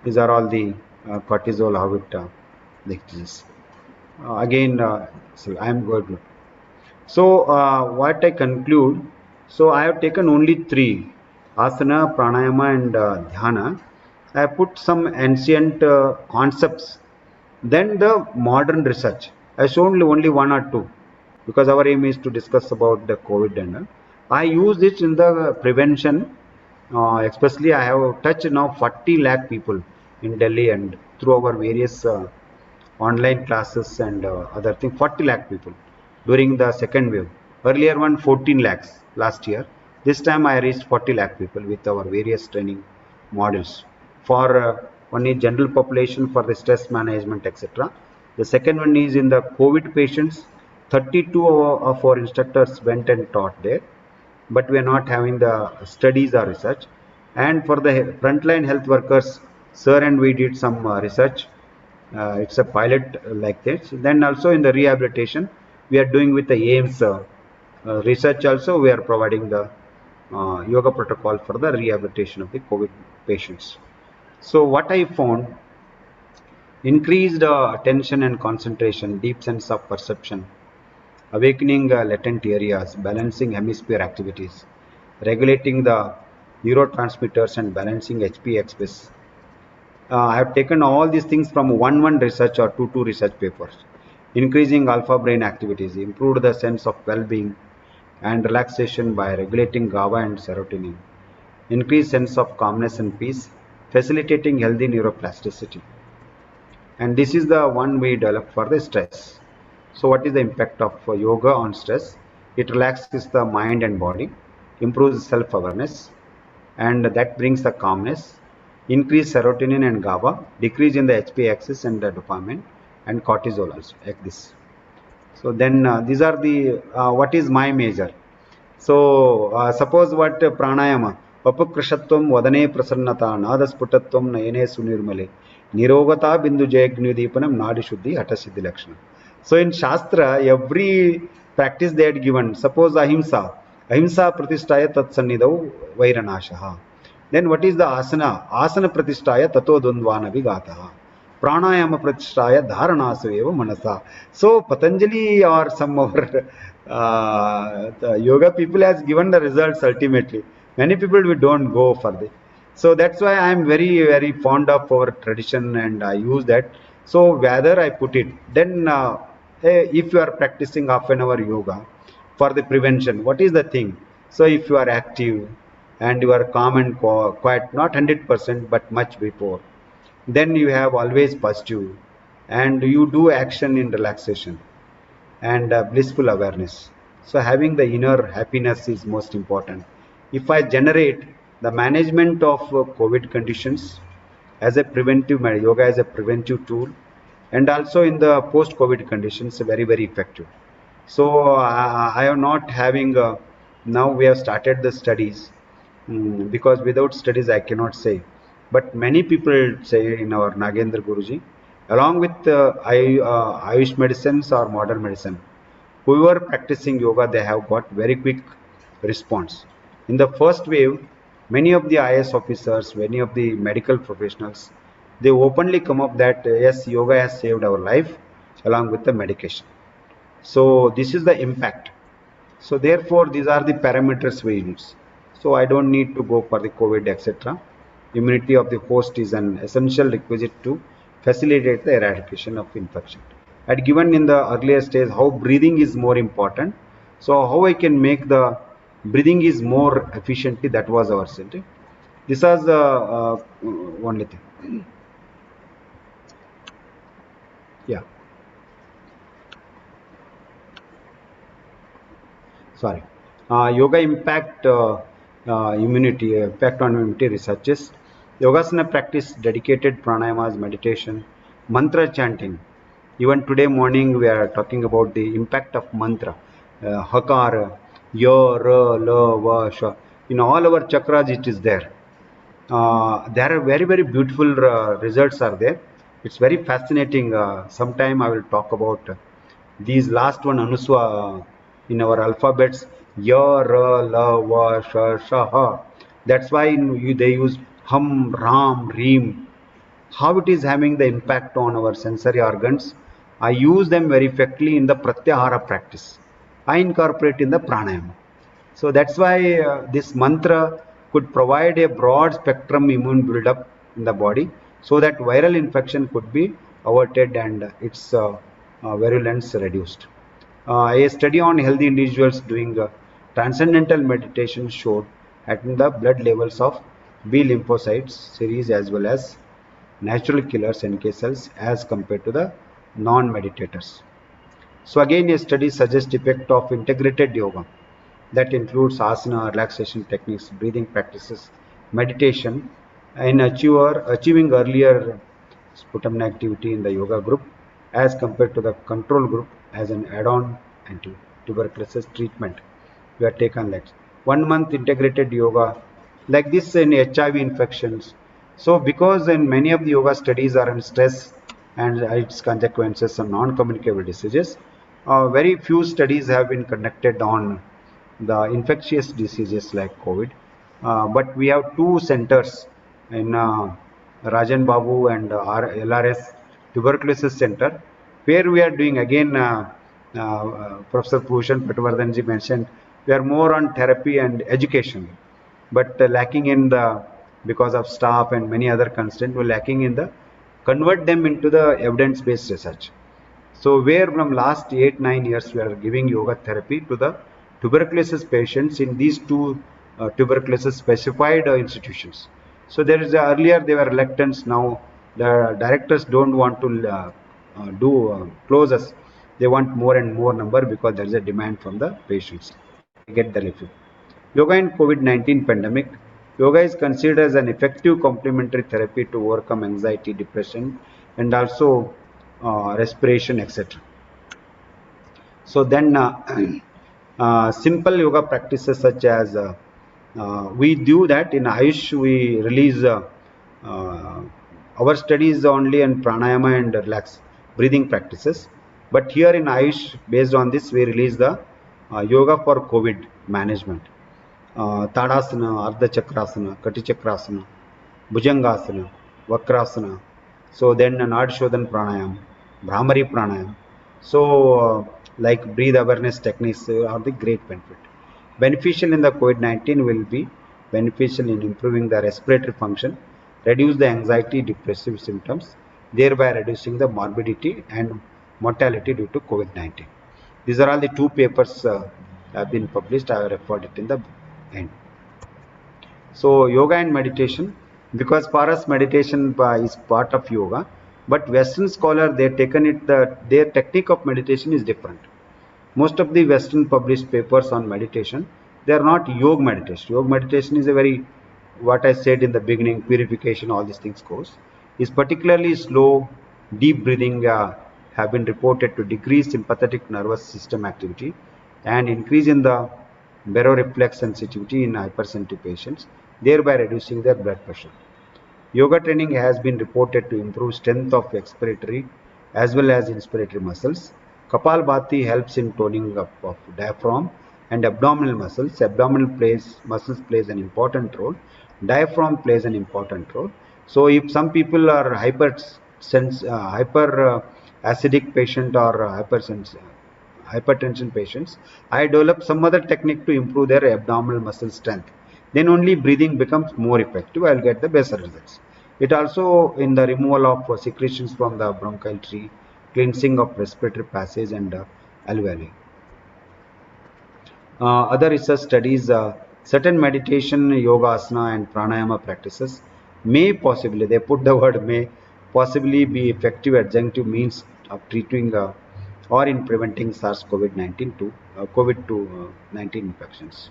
Speaker 4: These are all the cortisol how it decreases. So I am good. So what I conclude, so I have taken only three, asana, pranayama and dhyana. I have put some ancient concepts. Then the modern research. I shown only one or two because our aim is to discuss about the COVID and I use this in the prevention. Especially I have touched now 40 lakh people in Delhi and through our various online classes and other things, 40 lakh people during the second wave. Earlier one 14 lakhs last year. This time I reached 40 lakh people with our various training models for one is general population for the stress management, etc. The second one is in the COVID patients. 32 of our instructors went and taught there, but we are not having the studies or research. And for the frontline health workers, sir and we did some research. It's a pilot like this. Then also in the rehabilitation, we are doing with the AIMS research also. We are providing the yoga protocol for the rehabilitation of the COVID patients. So what I found, increased attention and concentration, deep sense of perception, awakening latent areas, balancing hemisphere activities, regulating the neurotransmitters and balancing HP express. I have taken all these things from one research or two research papers. Increasing alpha brain activities, improved the sense of well-being and relaxation by regulating GABA and serotonin. Increased sense of calmness and peace, facilitating healthy neuroplasticity. And this is the one we developed for the stress. So what is the impact of yoga on stress? It relaxes the mind and body, improves self-awareness, and that brings the calmness, increase serotonin and GABA, decrease in the HP axis and the dopamine and cortisol also like this. So then these are the what is my measure. So suppose what pranayama, papukrishatvam vadane prasannata, nadasputatvam nayane sunirmale, nirogata bindu jayagnudeepanam nadi shuddhi hatasiddhi lakshanam. So in Shastra, every practice they had given, suppose ahimsa, ahimsa pratishtaya tat sannidau vairanashaha. Then what is the asana? Asana pratishtaya tato dundvana vigataha. Pranayama pratishtaya dharanasaveva manasa. So Patanjali or some other the yoga people has given the results ultimately. Many people we don't go for this. So that's why I am very fond of our tradition and I use that. So whether I put it, then if you are practicing half an hour yoga for the prevention, what is the thing? So if you are active and you are calm and quiet, not 100% but much before, then you have always positive and you do action in relaxation and blissful awareness. So having the inner happiness is most important. If I generate the management of COVID conditions as a preventive, yoga as a preventive tool, and also in the post-COVID conditions, very effective. So I am not having, now we have started the studies because without studies I cannot say. But many people say in our Nagendra Guruji, along with Ayush medicines or modern medicine, whoever practicing yoga, they have got very quick response. In the first wave, many of the IS officers, many of the medical professionals, they openly come up that yes, yoga has saved our life along with the medication. So this is the impact. So therefore, these are the parameters we use. So I don't need to go for the COVID, etc. Immunity of the host is an essential requisite to facilitate the eradication of infection. I had given in the earlier stage how breathing is more important. So how I can make the breathing is more efficiently, that was our setting. This was the only thing. Yeah. Yoga impact impact on immunity researches. Yogasana practice dedicated pranayamas, meditation, mantra chanting. Even today morning we are talking about the impact of mantra, hakara, ya, ra, la, va, sha. In all our chakras it is there. There are very beautiful results are there. It's very fascinating. Sometime I will talk about these last one anuswa in our alphabets, ya, ra, la, va, sha, sha, ha. That's why they use hum, ram, reem. How it is having the impact on our sensory organs. I use them very effectively in the pratyahara practice. I incorporate in the pranayama. So that's why this mantra could provide a broad spectrum immune build-up in the body, so that viral infection could be averted and its virulence reduced. A study on healthy individuals doing transcendental meditation showed at the blood levels of B lymphocytes series as well as natural killers NK cells as compared to the non-meditators. So again, a study suggests effect of integrated yoga that includes asana, relaxation techniques, breathing practices, meditation, in achieving earlier sputum activity in the yoga group as compared to the control group as an add-on anti-tuberculosis treatment. We are taken like 1 month integrated yoga like this in HIV infections. So because in many of the yoga studies are in stress and its consequences on non-communicable diseases, very few studies have been conducted on the infectious diseases like COVID. But we have two centers in Rajan Babu and LRS Tuberculosis Center, where we are doing again, Professor Bhushan Patwardhanji mentioned, we are more on therapy and education, but lacking in the, because of staff and many other constraints, we're lacking in the convert them into the evidence-based research. So where from last 8-9 years we are giving yoga therapy to the tuberculosis patients in these two tuberculosis specified institutions. So there is earlier they were reluctant. Now the directors don't want to close us. They want more and more number because there is a demand from the patients. They get the benefit. Yoga in COVID-19 pandemic. Yoga is considered as an effective complementary therapy to overcome anxiety, depression, and also respiration, etc. So then simple yoga practices such as we do that in Ayush, we release our studies only in pranayama and relax breathing practices. But here in Ayush, based on this, we release the yoga for COVID management. Tadasana, Ardha Chakrasana, Kati Chakrasana, Bhujangasana, Vakrasana. So then Nadishodhan Pranayam, Brahmari Pranayam. So like breathe awareness techniques are the great benefit. Beneficial in the COVID-19 will be beneficial in improving the respiratory function, reduce the anxiety, depressive symptoms, thereby reducing the morbidity and mortality due to COVID-19. These are all the two papers have been published. I have referred it in the end. So yoga and meditation, because for us meditation is part of yoga, but Western scholar they taken it that their technique of meditation is different. Most of the Western published papers on meditation, they are not yoga meditation. Yoga meditation is a very, what I said in the beginning, purification, all these things goes, is particularly slow, deep breathing have been reported to decrease sympathetic nervous system activity and increase in the baroreflex sensitivity in hypersensitive patients, thereby reducing their blood pressure. Yoga training has been reported to improve strength of expiratory as well as inspiratory muscles. Kapalbhati helps in toning up of diaphragm and abdominal muscles. Abdominal muscles plays an important role. Diaphragm plays an important role. So if some people are hyper acidic patient or hypertension patients, I develop some other technique to improve their abdominal muscle strength. Then only breathing becomes more effective. I'll get the better results. It also in the removal of secretions from the bronchial tree, cleansing of respiratory passage and alveoli. Other research studies, certain meditation, yoga, asana and pranayama practices may possibly, they put the word may, possibly be effective adjunctive means of treating or in preventing SARS-CoV-2 COVID-19 infections.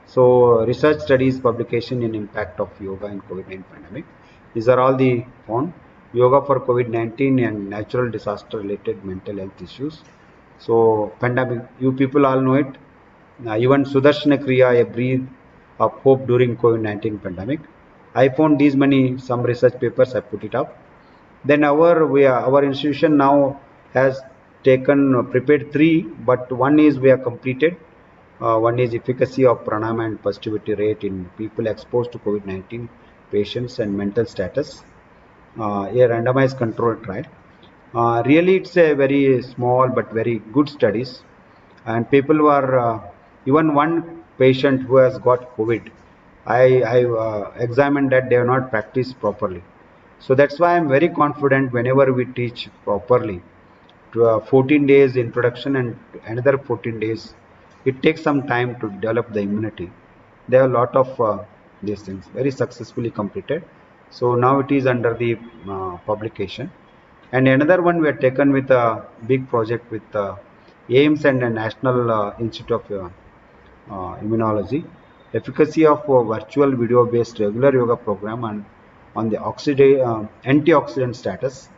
Speaker 4: So research studies, publication in impact of yoga in COVID-19 pandemic. These are all the found. Yoga for COVID-19 and natural disaster related mental health issues. So pandemic, you people all know it. Even Sudarshana Kriya, a breathe of hope during COVID-19 pandemic. I found these many, some research papers, I put it up. Then our institution now has prepared three, but one is we have completed. One is efficacy of pranayama and positivity rate in people exposed to COVID-19 patients and mental status. A randomized controlled trial. Really, it's a very small but very good studies, and people were even one patient who has got COVID. I examined that they have not practiced properly. So that's why I'm very confident whenever we teach properly. To 14 days introduction and another 14 days, it takes some time to develop the immunity. There are a lot of these things very successfully completed. So now it is under the publication. And another one we have taken with a big project with AIMS and the National Institute of Immunology, efficacy of virtual video-based regular yoga program on the antioxidant status,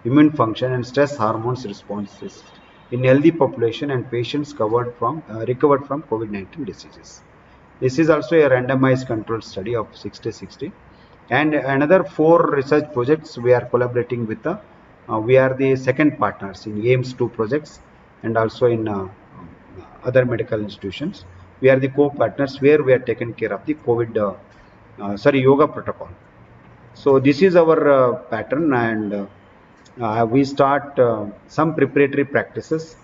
Speaker 4: immune function, and stress hormones responses in healthy population and patients recovered from COVID-19 diseases. This is also a randomized controlled study of 60-60. And another 4 research projects we are collaborating with we are the second partners in AIMS 2 projects and also in other medical institutions. We are the co-partners where we are taking care of the yoga protocol. So this is our pattern, and we start some preparatory practices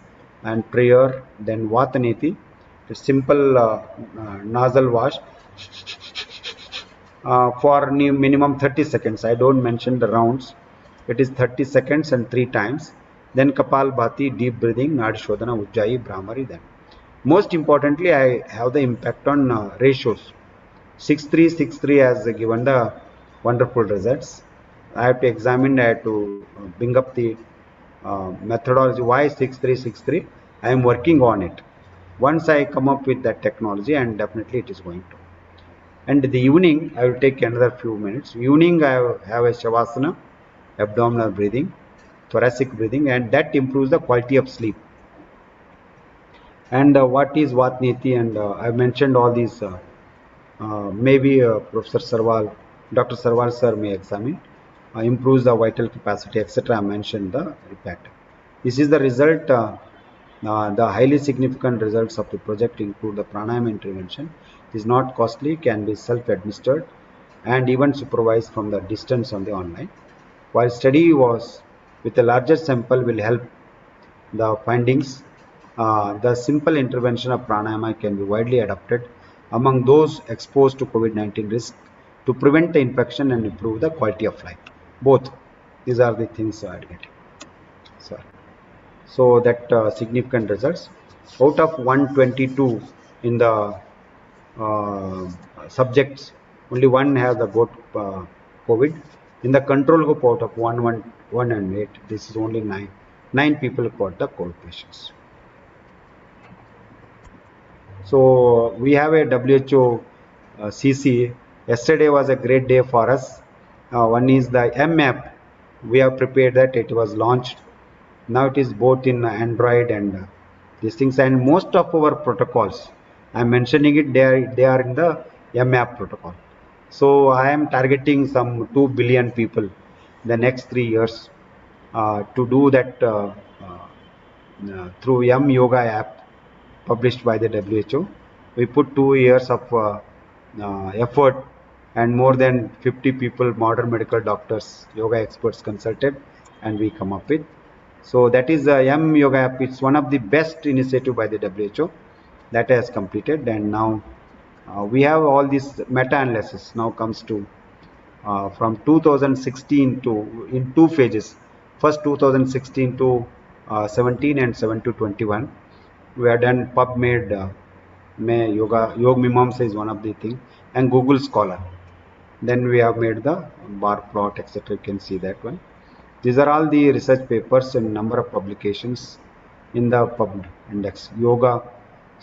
Speaker 4: and prayer, then Vataneti, a simple nasal wash for minimum 30 seconds. I don't mention the rounds. It is 30 seconds and 3 times. Then Kapalbhati, deep breathing, Nadi Shodhana, Ujjayi, Brahmari. Then most importantly, I have the impact on ratios. 6-3 has given the wonderful results. I have to examine, I have to bring up the methodology. Why 6-3? I am working on it. Once I come up with that technology, and definitely it is going to. And the evening, I will take another few minutes. Evening, I have a Shavasana, abdominal breathing, thoracic breathing, and that improves the quality of sleep. And what is Vatniti? And I mentioned all these. Maybe Professor Sarwal, Dr. Sarwal sir may examine. Improves the vital capacity, etc. I mentioned the impact. This is the result. The highly significant results of the project include the pranayama intervention. It is not costly, can be self-administered, and even supervised from the distance on the online. While study was with a larger sample will help the findings, the simple intervention of pranayama can be widely adopted among those exposed to COVID-19 risk to prevent the infection and improve the quality of life. Both these are the things I get. So that significant results. Out of 122 in the subjects, only one have got COVID. In the control group, out of 1 and 8, this is only 9 people got the COVID patients. So we have a WHO CC. Yesterday was a great day for us. One is the MAP. We have prepared that. It was launched. Now it is both in Android and these things. And most of our protocols, I'm mentioning it, they are in the MAP protocol. So I am targeting some 2 billion people in the next 3 years to do that through Yoga app published by the WHO. We put 2 years of effort and more than 50 people, modern medical doctors, yoga experts consulted, and we come up with. So that is Yoga app. It's one of the best initiative by the WHO that has completed, and now we have all this meta-analysis now comes to from 2016 to in 2 phases. First 2016 to 17 and 7 to 21. We have done PubMed, Yoga Mimamsa is one of the thing, and Google Scholar. Then we have made the bar plot, etc. You can see that one. These are all the research papers and number of publications in the PubMed index. Yoga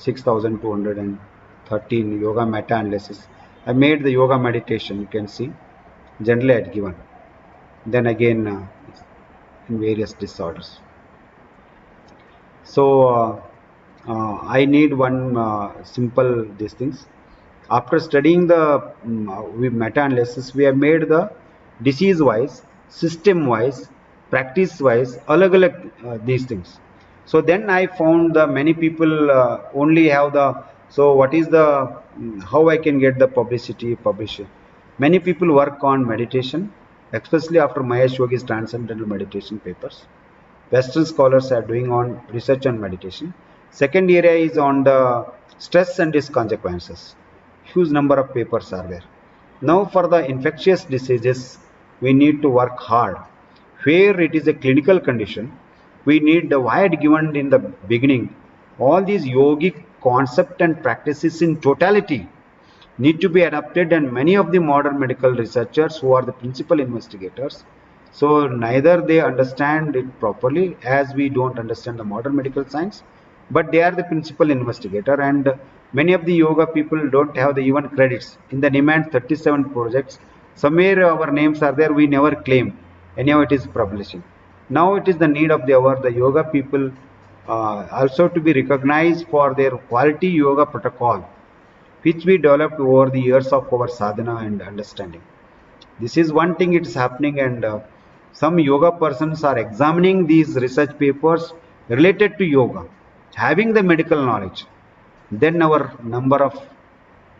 Speaker 4: 6,213 yoga meta-analysis. I made the yoga meditation, you can see, generally I had given. Then again, in various disorders. So I need one simple these things. After studying the meta-analysis, we have made the disease-wise, system-wise, practice-wise, these things. So then I found the many people only have the, so what is the, how I can get the publish. Many people work on meditation, especially after Mahesh Yogi's Transcendental Meditation papers. Western scholars are doing on research on meditation. Second area is on the stress and its consequences. Huge number of papers are there. Now for the infectious diseases, we need to work hard. Where it is a clinical condition, we need the wide given in the beginning. All these yogic concept and practices in totality need to be adapted, and many of the modern medical researchers who are the principal investigators, so neither they understand it properly as we don't understand the modern medical science, but they are the principal investigator, and many of the yoga people don't have the even credits in the demand 37 projects. Somewhere our names are there, we never claim anyhow, it is publishing. Now it is the need of the yoga people also to be recognized for their quality yoga protocol which we developed over the years of our sadhana and understanding. This is one thing it's happening, and some yoga persons are examining these research papers related to yoga, having the medical knowledge. Then our number of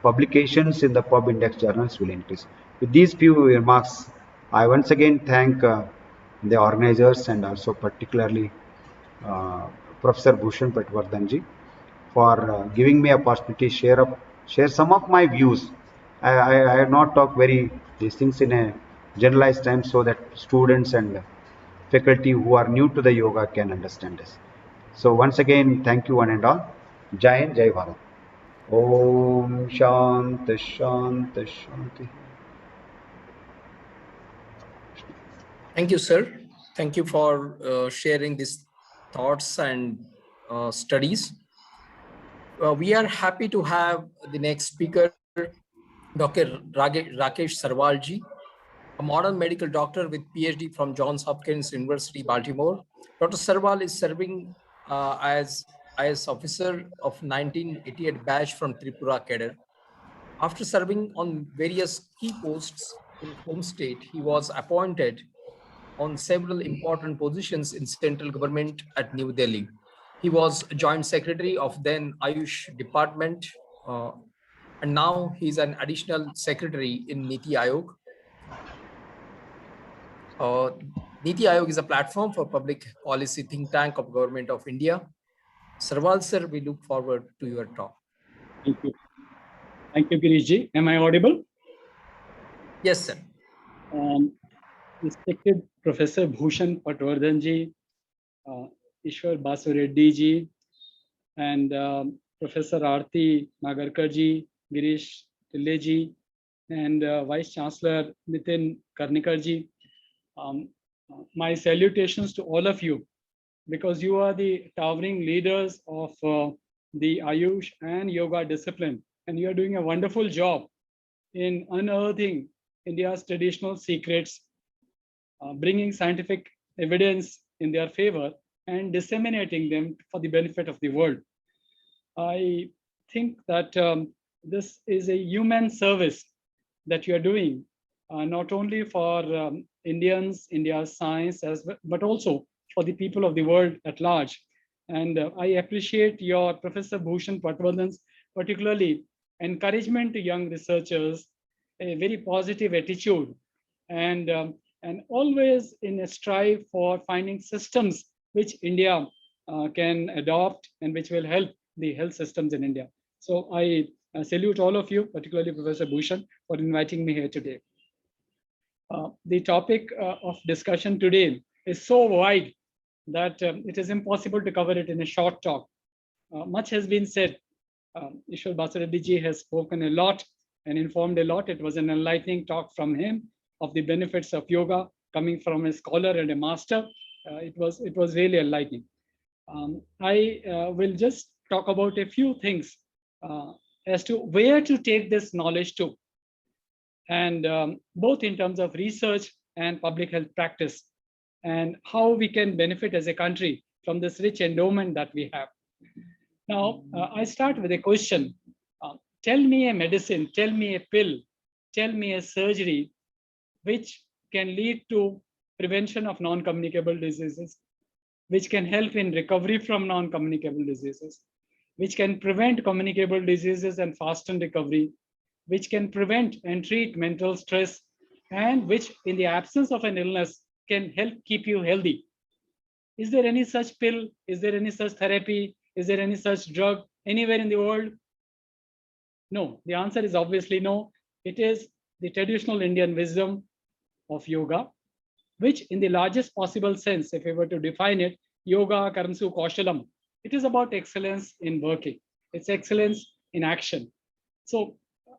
Speaker 4: publications in the pub index journals will increase. With these few remarks, I once again thank the organizers and also particularly Professor Bhushan Patwardhanji for giving me a opportunity to share some of my views. I have not talked very these things in a generalized time so that students and faculty who are new to the yoga can understand this. So once again, thank you one and all. Jai Hind, Jai Bharat. Om Shanti Shanti Shanti.
Speaker 1: Thank you, sir. Thank you for sharing these thoughts and studies. We are happy to have the next speaker, Dr. Rakesh Sarwalji, a modern medical doctor with PhD from Johns Hopkins University, Baltimore. Dr. Sarwal is serving as IS officer of 1988 batch from Tripura cadre. After serving on various key posts in home state, he was appointed on several important positions in central government at New Delhi. He was joint secretary of then Ayush department, and now he's an additional secretary in Niti Aayog. Niti Aayog is a platform for public policy think tank of Government of India. Sarwal sir, we look forward to your talk.
Speaker 5: Thank you. Thank you, Girishji. Am I audible?
Speaker 1: Yes, sir.
Speaker 5: Respected Professor Bhushan Patwardhanji, Ishwar Basu Reddy ji, and Professor Aarti Nagarkar-ji, Girish Pillai-ji, and Vice Chancellor Nitin Karnikar-ji. My salutations to all of you, because you are the towering leaders of the Ayush and Yoga discipline, and you are doing a wonderful job in unearthing India's traditional secrets, bringing scientific evidence in their favor and disseminating them for the benefit of the world. I think that this is a human service that you are doing, not only for Indians, India's science, but also for the people of the world at large. And I appreciate your Professor Bhushan Patwardhan's particularly encouragement to young researchers, a very positive attitude, and always in a strive for finding systems which India can adopt and which will help the health systems in India. So I salute all of you, particularly Professor Bhushan, for inviting me here today. The topic of discussion today is so wide that it is impossible to cover it in a short talk. Much has been said. Ishwar Basu Reddy ji has spoken a lot and informed a lot. It was an enlightening talk from him of the benefits of yoga coming from a scholar and a master. It was really enlightening. I will just talk about a few things as to where to take this knowledge to, and both in terms of research and public health practice, and how we can benefit as a country from this rich endowment that we have. Now, I start with a question. Tell me a medicine, tell me a pill, tell me a surgery which can lead to prevention of non-communicable diseases, which can help in recovery from non-communicable diseases, which can prevent communicable diseases and fasten recovery, which can prevent and treat mental stress, and which, in the absence of an illness, can help keep you healthy. Is there any such pill? Is there any such therapy? Is there any such drug anywhere in the world? No, the answer is obviously no. It is the traditional Indian wisdom of yoga, which in the largest possible sense, if we were to define it, yoga karmsu kaushalam, it is about excellence in working. It's excellence in action. So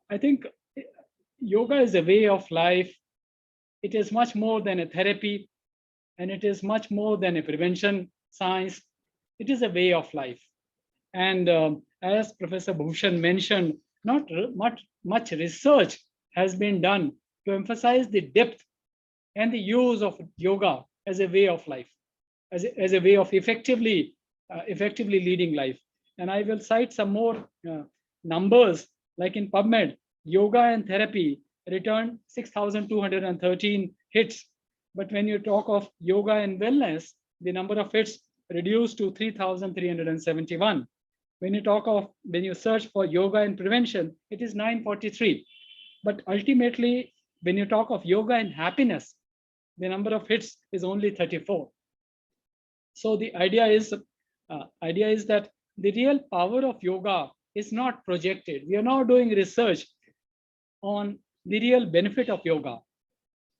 Speaker 5: I think yoga is a way of life. It is much more than a therapy, and it is much more than a prevention science. It is a way of life. And as Professor Bhushan mentioned, not much research has been done to emphasize the depth and the use of yoga as a way of life, as a way of effectively leading life. And I will cite some more numbers, like in PubMed, yoga and therapy returned 6,213 hits. But when you talk of yoga and wellness, the number of hits reduced to 3,371. When you search for yoga and prevention, it is 943. But ultimately, when you talk of yoga and happiness, the number of hits is only 34. So the idea is that the real power of yoga is not projected. We are now doing research on the real benefit of yoga.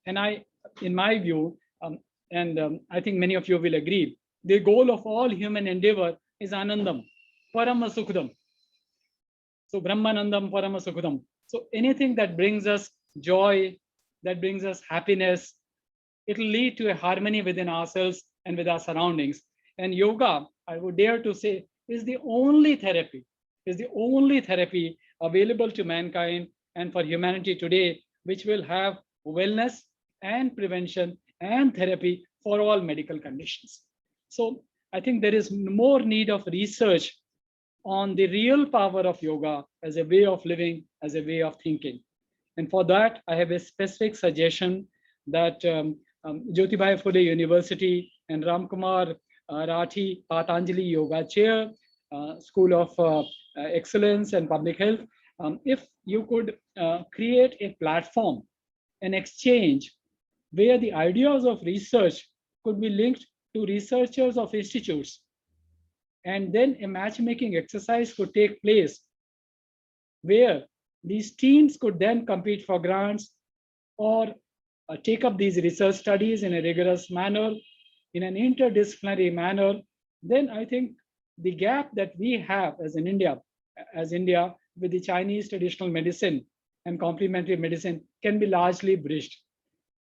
Speaker 5: And in my view, I think many of you will agree, the goal of all human endeavor is Anandam, Parama Sukhdam. So Brahmanandam, Parama Sukhdam. So anything that brings us joy, that brings us happiness, it will lead to a harmony within ourselves and with our surroundings. And yoga, I would dare to say, is the only therapy available to mankind and for humanity today, which will have wellness and prevention and therapy for all medical conditions. So I think there is more need of research on the real power of yoga as a way of living, as a way of thinking. And for that, I have a specific suggestion that Jyotibai Phule University and Ramkumar Rathi Patanjali Yoga Chair, School of Excellence and Public Health, if you could create a platform, an exchange, where the ideas of research could be linked to researchers of institutes, and then a matchmaking exercise could take place where these teams could then compete for grants or take up these research studies in a rigorous manner, in an interdisciplinary manner. Then I think the gap that we have as India with the Chinese traditional medicine and complementary medicine can be largely bridged.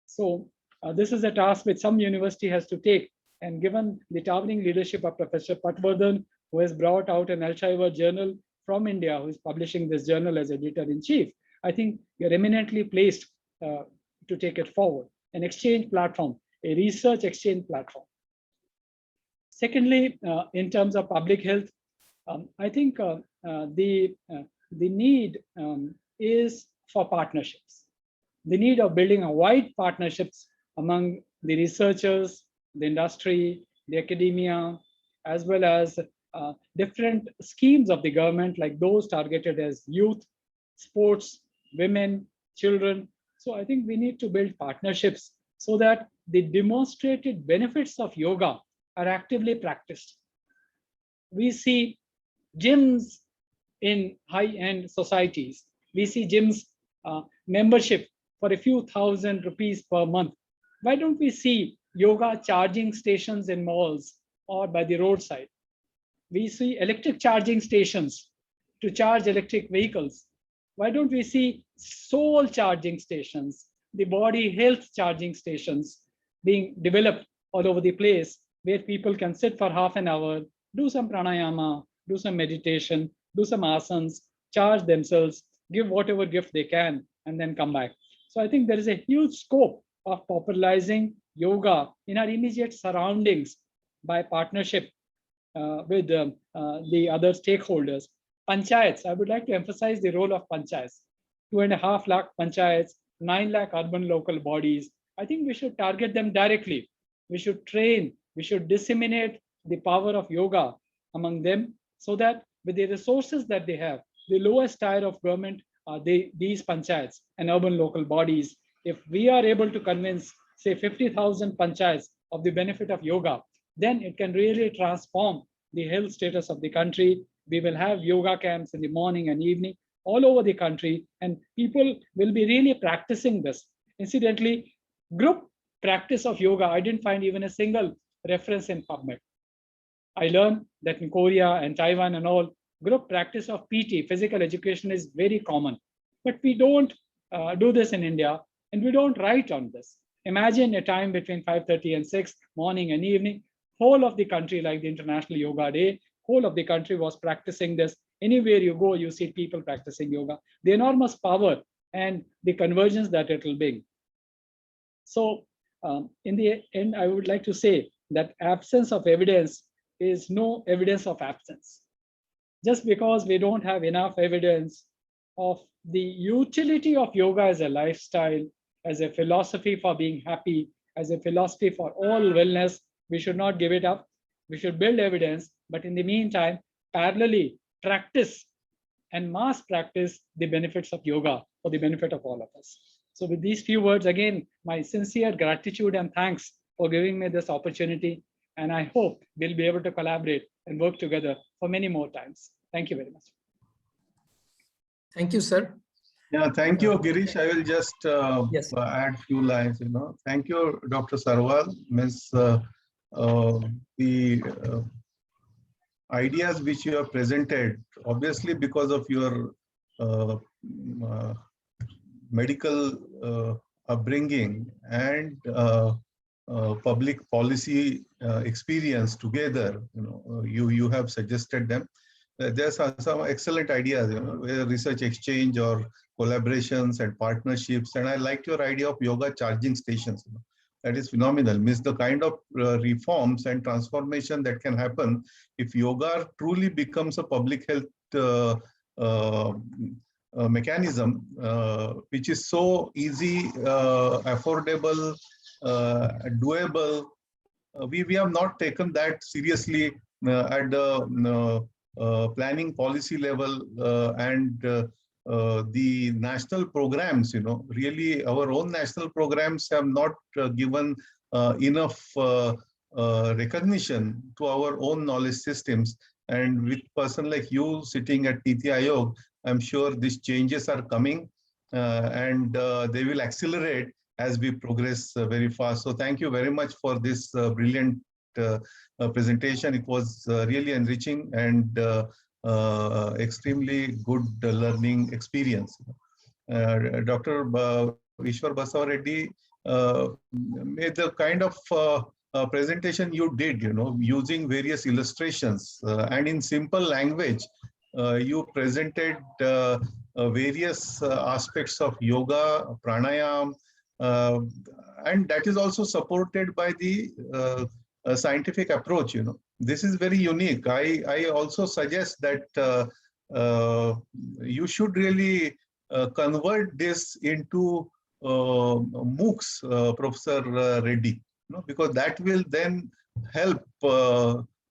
Speaker 5: So this is a task which some university has to take. And given the towering leadership of Professor Patwardhan, who has brought out an Alzheimer's journal from India, who is publishing this journal as editor-in-chief, I think you're eminently placed to take it forward. An exchange platform, a research exchange platform. Secondly, in terms of public health, I think the need is for partnerships. The need of building a wide partnerships among the researchers, the industry, the academia, as well as different schemes of the government, like those targeted as youth, sports, women, children. So I think we need to build partnerships so that the demonstrated benefits of yoga are actively practiced. We see gyms in high-end societies. We see gyms membership for a few thousand rupees per month. Why don't we see yoga charging stations in malls or by the roadside? We see electric charging stations to charge electric vehicles. Why don't we see soul charging stations, the body health charging stations being developed all over the place, where people can sit for half an hour, do some pranayama, do some meditation, do some asanas, charge themselves, give whatever gift they can, and then come back. So I think there is a huge scope of popularizing yoga in our immediate surroundings by partnership with the other stakeholders. Panchayats, I would like to emphasize the role of panchayats. 2.5 lakh panchayats, 9 lakh urban local bodies. I think we should target them directly. We should train, we should disseminate the power of yoga among them so that with the resources that they have, the lowest tier of government are these panchayats and urban local bodies. If we are able to convince, say, 50,000 panchayats of the benefit of yoga, then it can really transform the health status of the country. We will have yoga camps in the morning and evening all over the country, and people will be really practicing this. Incidentally, group practice of yoga, I didn't find even a single reference in PubMed. I learned that in Korea and Taiwan and all, group practice of PT, physical education, is very common. But we don't do this in India, and we don't write on this. Imagine a time between 5:30 and 6, morning and evening, whole of the country, like the International Yoga Day, whole of the country was practicing this. Anywhere you go, you see people practicing yoga. The enormous power and the convergence that it will bring. So in the end, I would like to say that absence of evidence is no evidence of absence. Just because we don't have enough evidence of the utility of yoga as a lifestyle, as a philosophy for being happy, as a philosophy for all wellness, we should not give it up. We should build evidence, but in the meantime, parallelly practice and mass practice the benefits of yoga for the benefit of all of us. So with these few words, again, my sincere gratitude and thanks for giving me this opportunity. And I hope we'll be able to collaborate and work together for many more times. Thank you very much.
Speaker 1: Thank you, sir.
Speaker 3: Yeah, thank you, Girish. I will just
Speaker 1: Yes.
Speaker 3: add few lines. Thank you, Dr. Sarwal. The ideas which you have presented, obviously because of your medical upbringing and public policy experience together, you have suggested them. There's some excellent ideas, research exchange or collaborations and partnerships. And I like your idea of yoga charging stations. That is phenomenal. Means the kind of reforms and transformation that can happen if yoga truly becomes a public health mechanism, which is so easy, affordable, doable. We have not taken that seriously at the planning policy level and the national programs. Really our own national programs have not given enough recognition to our own knowledge systems. And with person like you sitting at Niti Aayog, I'm sure these changes are coming and they will accelerate as we progress very fast. So thank you very much for this brilliant presentation. It was really enriching and extremely good learning experience. Dr. Ishwar Basava Reddy made the kind of presentation you did, using various illustrations and in simple language. You presented various aspects of yoga, pranayam, and that is also supported by the scientific approach. This is very unique. I also suggest that you should really convert this into MOOCs, Professor Reddy, because that will then help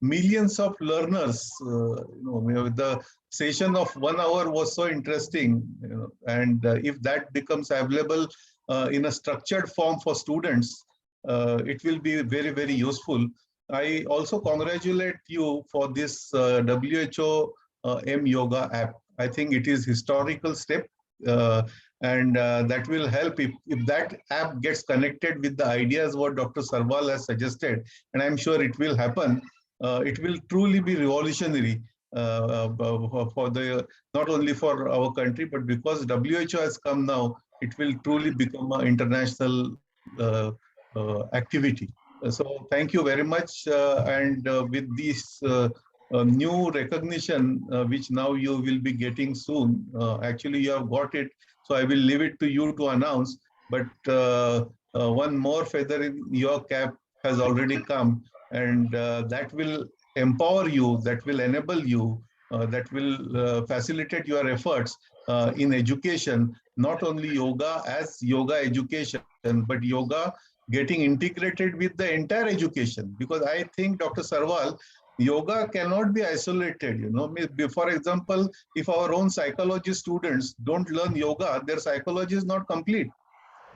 Speaker 3: millions of learners. The session of 1 hour was so interesting, and if that becomes available in a structured form for students, it will be very, very useful. I also congratulate you for this WHO M-Yoga app. I think it is historical step, and that will help if that app gets connected with the ideas what Dr. Sarwal has suggested, and I'm sure it will happen. It will truly be revolutionary for not only for our country, but because WHO has come now, it will truly become an international activity. So thank you very much. And with these new recognition, which now you will be getting soon. Actually, you have got it, so I will leave it to you to announce. But one more feather in your cap has already come, and that will empower you, that will enable you, that will facilitate your efforts in education, not only yoga as yoga education, but yoga getting integrated with the entire education. Because I think, Dr. Sarwal, yoga cannot be isolated. For example, if our own psychology students don't learn yoga, their psychology is not complete.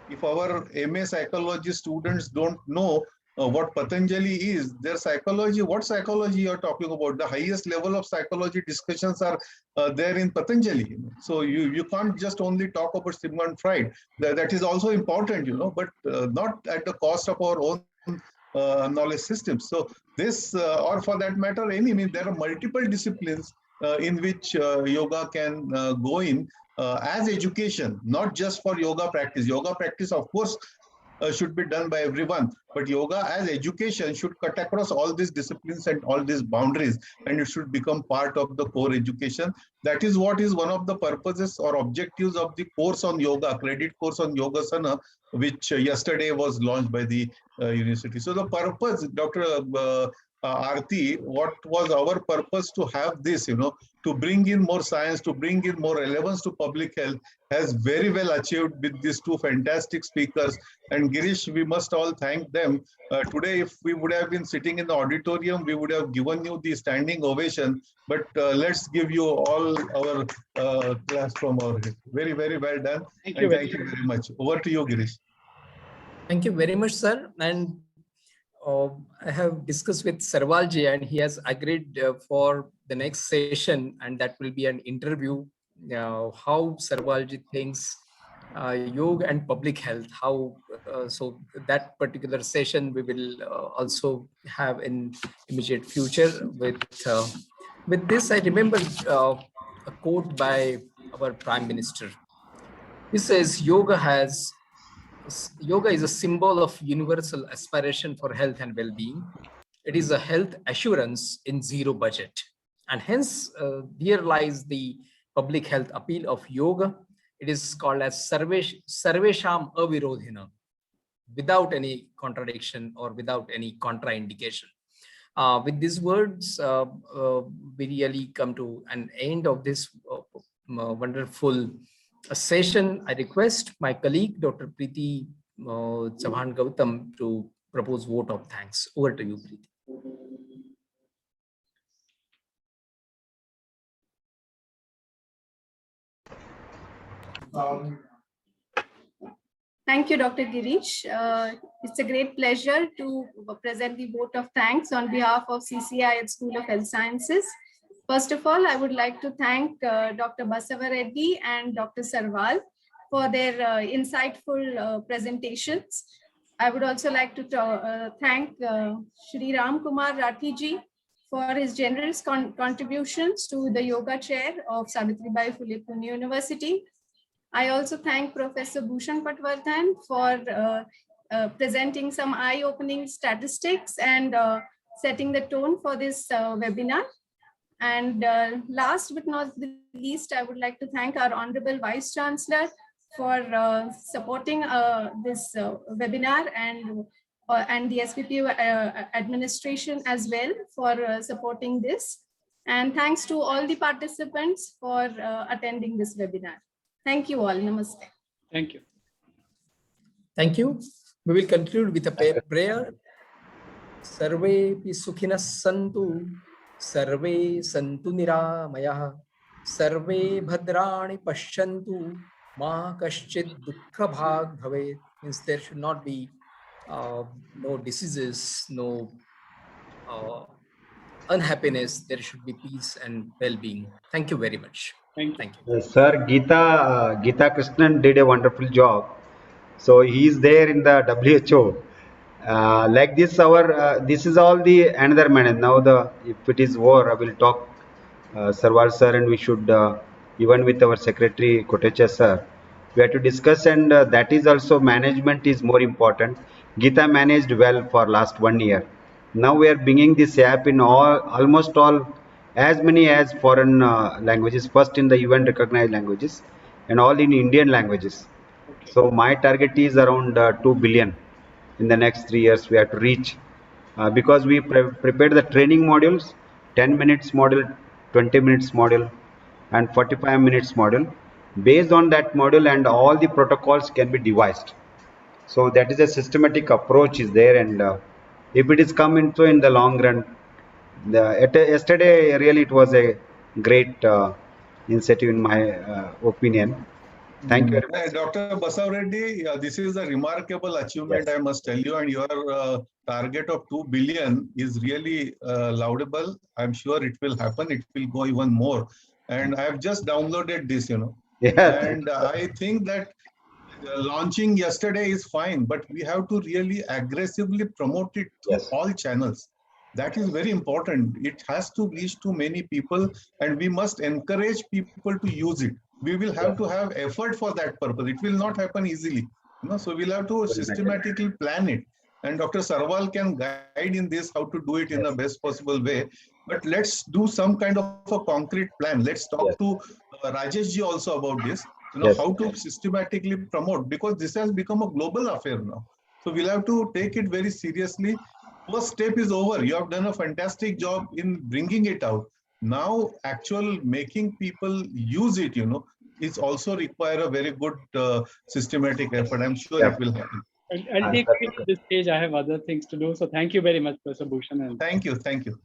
Speaker 3: If our MA psychology students don't know what Patanjali is, their psychology, what psychology you are talking about? The highest level of psychology discussions are there in Patanjali. So you can't just only talk about Sigmund Freud. That is also important, but not at the cost of our own knowledge systems. So this, or for that matter, there are multiple disciplines in which yoga can go in as education, not just for yoga practice. Yoga practice, of course, should be done by everyone, but yoga as education should cut across all these disciplines and all these boundaries, and it should become part of the core education. That is what is one of the purposes or objectives of the course on yoga, credit course on Yogasana, which yesterday was launched by the university. So the purpose, Dr. Aarti, what was our purpose to have this, to bring in more science, to bring in more relevance to public health, has very well achieved with these two fantastic speakers. And Girish, we must all thank them. Today, if we would have been sitting in the auditorium, we would have given you the standing ovation. But let's give you all our class from our head. Very, very well done. Thank you very much. Over to you, Girish.
Speaker 1: Thank you very much, sir. And I have discussed with Sarwalji, and he has agreed for the next session, and that will be an interview. How Sarwalji thinks yoga and public health. How so that particular session we will also have in immediate future. With this, I remember a quote by our Prime Minister. He says, Yoga is a symbol of universal aspiration for health and well-being. It is a health assurance in zero budget. And hence, here lies the public health appeal of yoga. It is called as Sarvesham Avirodhina, without any contradiction or without any contraindication. With these words, we really come to an end of this wonderful session. I request my colleague, Dr. Preeti Chauhan Gautam, to propose vote of thanks. Over to you, Preeti.
Speaker 6: Thank you, Dr. Girish. It's a great pleasure to present the vote of thanks on behalf of CCI at School of Health Sciences. First of all, I would like to thank Dr. Basava Reddy and Dr. Sarwal for their insightful presentations. I would also like to thank Shri Ram Kumar Rathi ji for his generous contributions to the yoga chair of Savitribai Phule Pune University. I also thank Professor Bhushan Patwardhan for presenting some eye-opening statistics and setting the tone for this webinar. And last but not the least, I would like to thank our Honorable Vice Chancellor for supporting this webinar, and the SPPU administration as well for supporting this. And thanks to all the participants for attending this webinar. Thank you all. Namaste.
Speaker 5: Thank you.
Speaker 1: Thank you. We will conclude with a prayer. Sarve pi sukhinas santu, sarve santu niramayah, sarve bhadrani pashyantu, ma kaschid dukkha bhag bhavet. Means there should not be no diseases, no unhappiness. There should be peace and well-being. Thank you very much. Thank you.
Speaker 4: Sir, Geeta Krishnan did a wonderful job. So he is there in the WHO. Like this, this is all the another manner. Now if it is war, I will talk Sarwal sir, and we should even with our secretary Kotecha sir, we have to discuss, and that is also management is more important. Geeta managed well for last 1 year. Now we are bringing this app in almost all as many as foreign languages, first in the UN recognized languages and all in Indian languages.
Speaker 5: Okay.
Speaker 4: So my target is around 2 billion in the next 3 years we have to reach, because we prepared the training modules, 10 minutes module, 20 minutes module and 45 minutes module. Based on that module and all the protocols can be devised. So that is a systematic approach is there, and if it is come into in the long run, yesterday really it was a great initiative in my opinion. Thank you very much.
Speaker 3: Dr. Basaveddi, this is a remarkable achievement,
Speaker 4: Yes.
Speaker 3: I must tell you, and your target of 2 billion is really laudable. I'm sure it will happen. It will go even more. And I have just downloaded this,
Speaker 4: Yeah.
Speaker 3: and I think that launching yesterday is fine, but we have to really aggressively promote it through
Speaker 4: Yes.
Speaker 3: all channels. That is very important. It has to reach to many people, and we must encourage people to use it. We will have to have effort for that purpose. It will not happen easily. So we'll have to systematically plan it. And Dr. Sarwal can guide in this how to do it in the best possible way. But let's do some kind of a concrete plan. Let's talk to Rajesh ji also about this.
Speaker 4: Yes.
Speaker 3: How to systematically promote, because this has become a global affair now. So we'll have to take it very seriously. First step is over. You have done a fantastic job in bringing it out. Now, actual making people use it, is also require a very good systematic effort. I'm sure it will happen.
Speaker 5: I'll take it at this stage. I have other things to do. So thank you very much, Professor Bhushan. And
Speaker 3: Thank you. Thank you.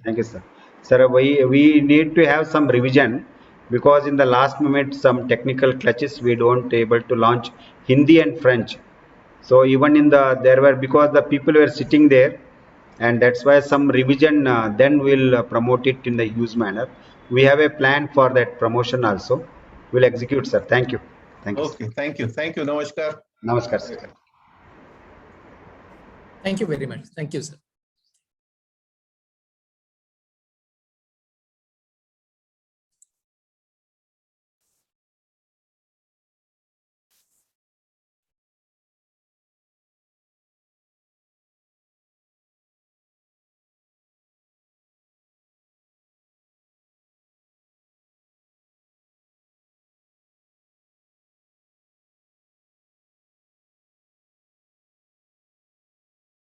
Speaker 4: Thank you, sir. Sir, we need to have some revision, because in the last moment some technical clutches we don't able to launch Hindi and French. So even in the there were, because the people were sitting there, and that's why some revision then we'll promote it in the use manner. We have a plan for that promotion also. We'll execute, sir. Thank you. Thank you.
Speaker 3: Okay. Thank you. Thank you. Namaskar.
Speaker 4: Namaskar, sir.
Speaker 1: Thank you very much. Thank you, sir.